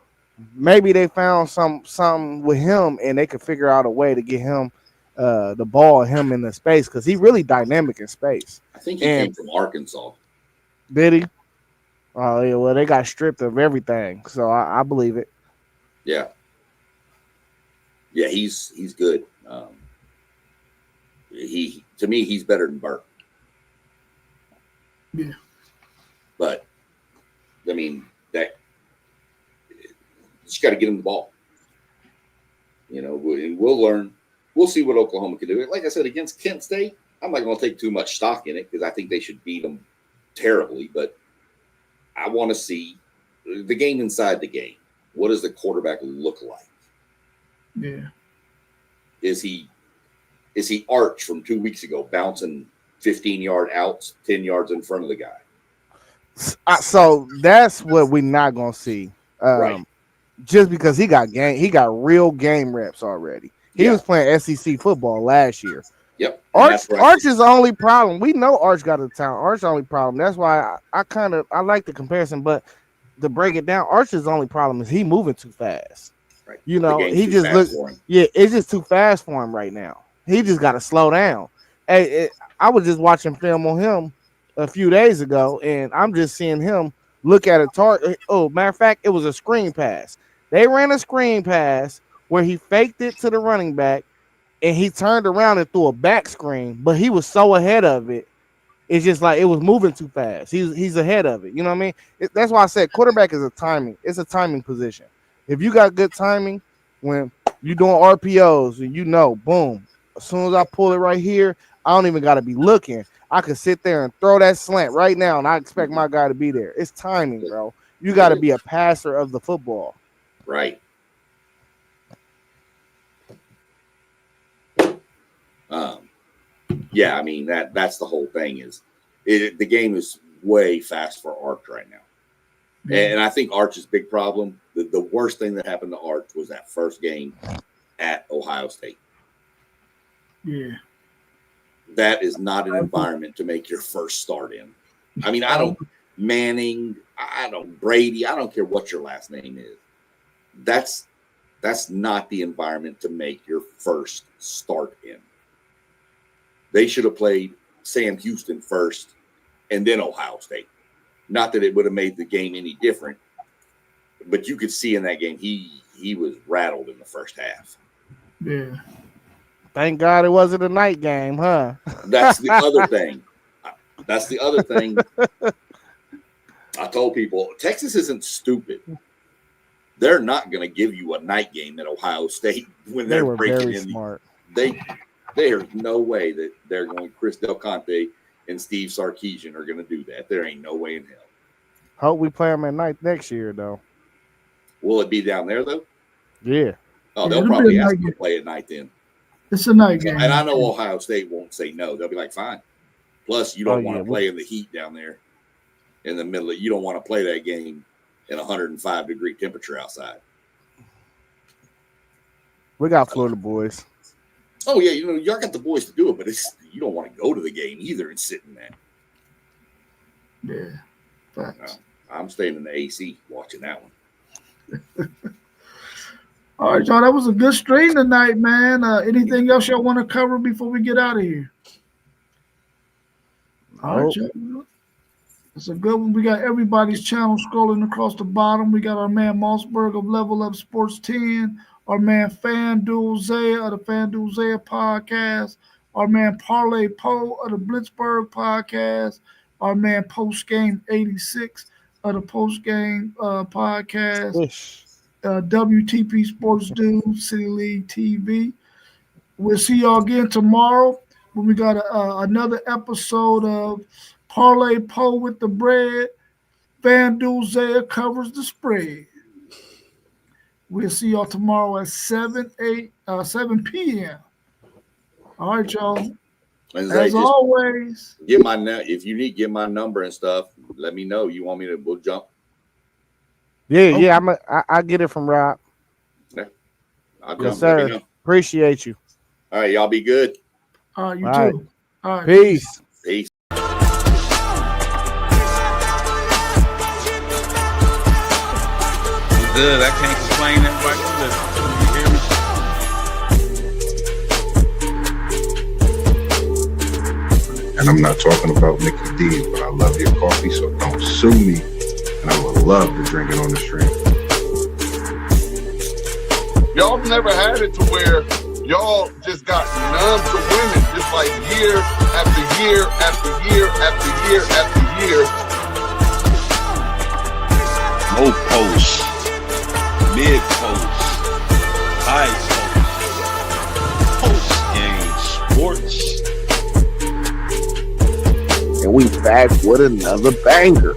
maybe they found something with him, and they could figure out a way to get him the ball, him in the space, because he really dynamic in space. I think he came from Arkansas. Did he? Oh yeah, well they got stripped of everything, so I believe it. Yeah, he's good. To me, he's better than Burke. Yeah. But I mean, that you just got to get him the ball. And we'll learn. We'll see what Oklahoma can do. Like I said, against Kent State, I'm not going to take too much stock in it because I think they should beat them terribly. But I want to see the game inside the game. What does the quarterback look like? Yeah. Is he Arch from 2 weeks ago, bouncing 15-yard outs, 10 yards in front of the guy? So that's what we're not gonna see. Right. Just because he got real game reps already. He was playing SEC football last year. Yep. Arch is the only problem. We know Arch got a talent. Arch is the only problem. That's why I like the comparison, but to break it down, Arch's only problem is he moving too fast. Right. He just looks. Yeah, it's just too fast for him right now. He just got to slow down. I was just watching film on him a few days ago, and I'm just seeing him look at a target. Oh, matter of fact, it was a screen pass. They ran a screen pass where he faked it to the running back, and he turned around and threw a back screen, but he was so ahead of it. It's just like it was moving too fast. He's ahead of it. You know what I mean? That's why I said quarterback is it's a timing position. If you got good timing when you're doing RPOs and boom, as soon as I pull it right here, I don't even got to be looking. I could sit there and throw that slant right now, and I expect my guy to be there. It's timing, bro. You got to be a passer of the football. Right. Yeah, I mean that's the whole thing. Is the game is way fast for Arch right now, and I think Arch's big problem. The worst thing that happened to Arch was that first game at Ohio State. Yeah, that is not an environment to make your first start in. I mean, I don't Manning, I don't Brady, I don't care what your last name is. That's not the environment to make your first start in. They should have played Sam Houston first and then Ohio State. Not that it would have made the game any different, but you could see in that game he was rattled in the first half. Yeah. Thank God it wasn't a night game, huh? That's the other thing. That's the other thing. I told people Texas isn't stupid. They're not going to give you a night game at Ohio State when They they're were breaking very in. smart. There's no way that they're going. Chris Del Conte and Steve Sarkisian are going to do that. There ain't no way in hell. Hope we play them at night next year, though. Will it be down there though? Yeah. Oh, Yeah, they'll it'll probably be a ask night them to game. play at night then. It's a night game. And I know Ohio State won't say no. They'll be like, fine. Plus, you don't want to yeah. play in the heat down there in the middle. You don't want to play that game in 105-degree temperature outside. We got Florida boys. Oh yeah, y'all got the boys to do it, but you don't want to go to the game either and sit in that. Yeah. Facts. I'm staying in the AC watching that one. All right, y'all. That was a good stream tonight, man. Anything else y'all want to cover before we get out of here? All right, y'all. It's a good one. We got everybody's channel scrolling across the bottom. We got our man Mossberg of Level Up Sports 10, our man FanDuel Zaya of the FanDuel Zaya podcast, our man Parlay Poe of the Blitzburg podcast, our man Post Game 86 of the Post Game podcast. Wish. WTP Sports Dude, City League TV. We'll see y'all again tomorrow when we got another episode of Parlay Poe with the Bread. FanDuel Zaya covers the spread. We'll see y'all tomorrow at 7 p.m. All right, y'all. And As always, if you need get my number and stuff, let me know. You want me to? We'll jump. Yeah, I get it from Rob. I'll Yes, jump. Let me sir. know. Appreciate you. All right, y'all be good. all right, you All too. right. All right. Peace. Peace. Good. I can't complain. Everybody can listen. You hear me? And I'm not talking about Mickey D's, but I love your coffee, so don't sue me. And I would love to drink it on the stream. Y'all never had it to where y'all just got numb to women, just like year after year after year after year after year. Low post, mid post, high post, post game sports. And we back with another banger.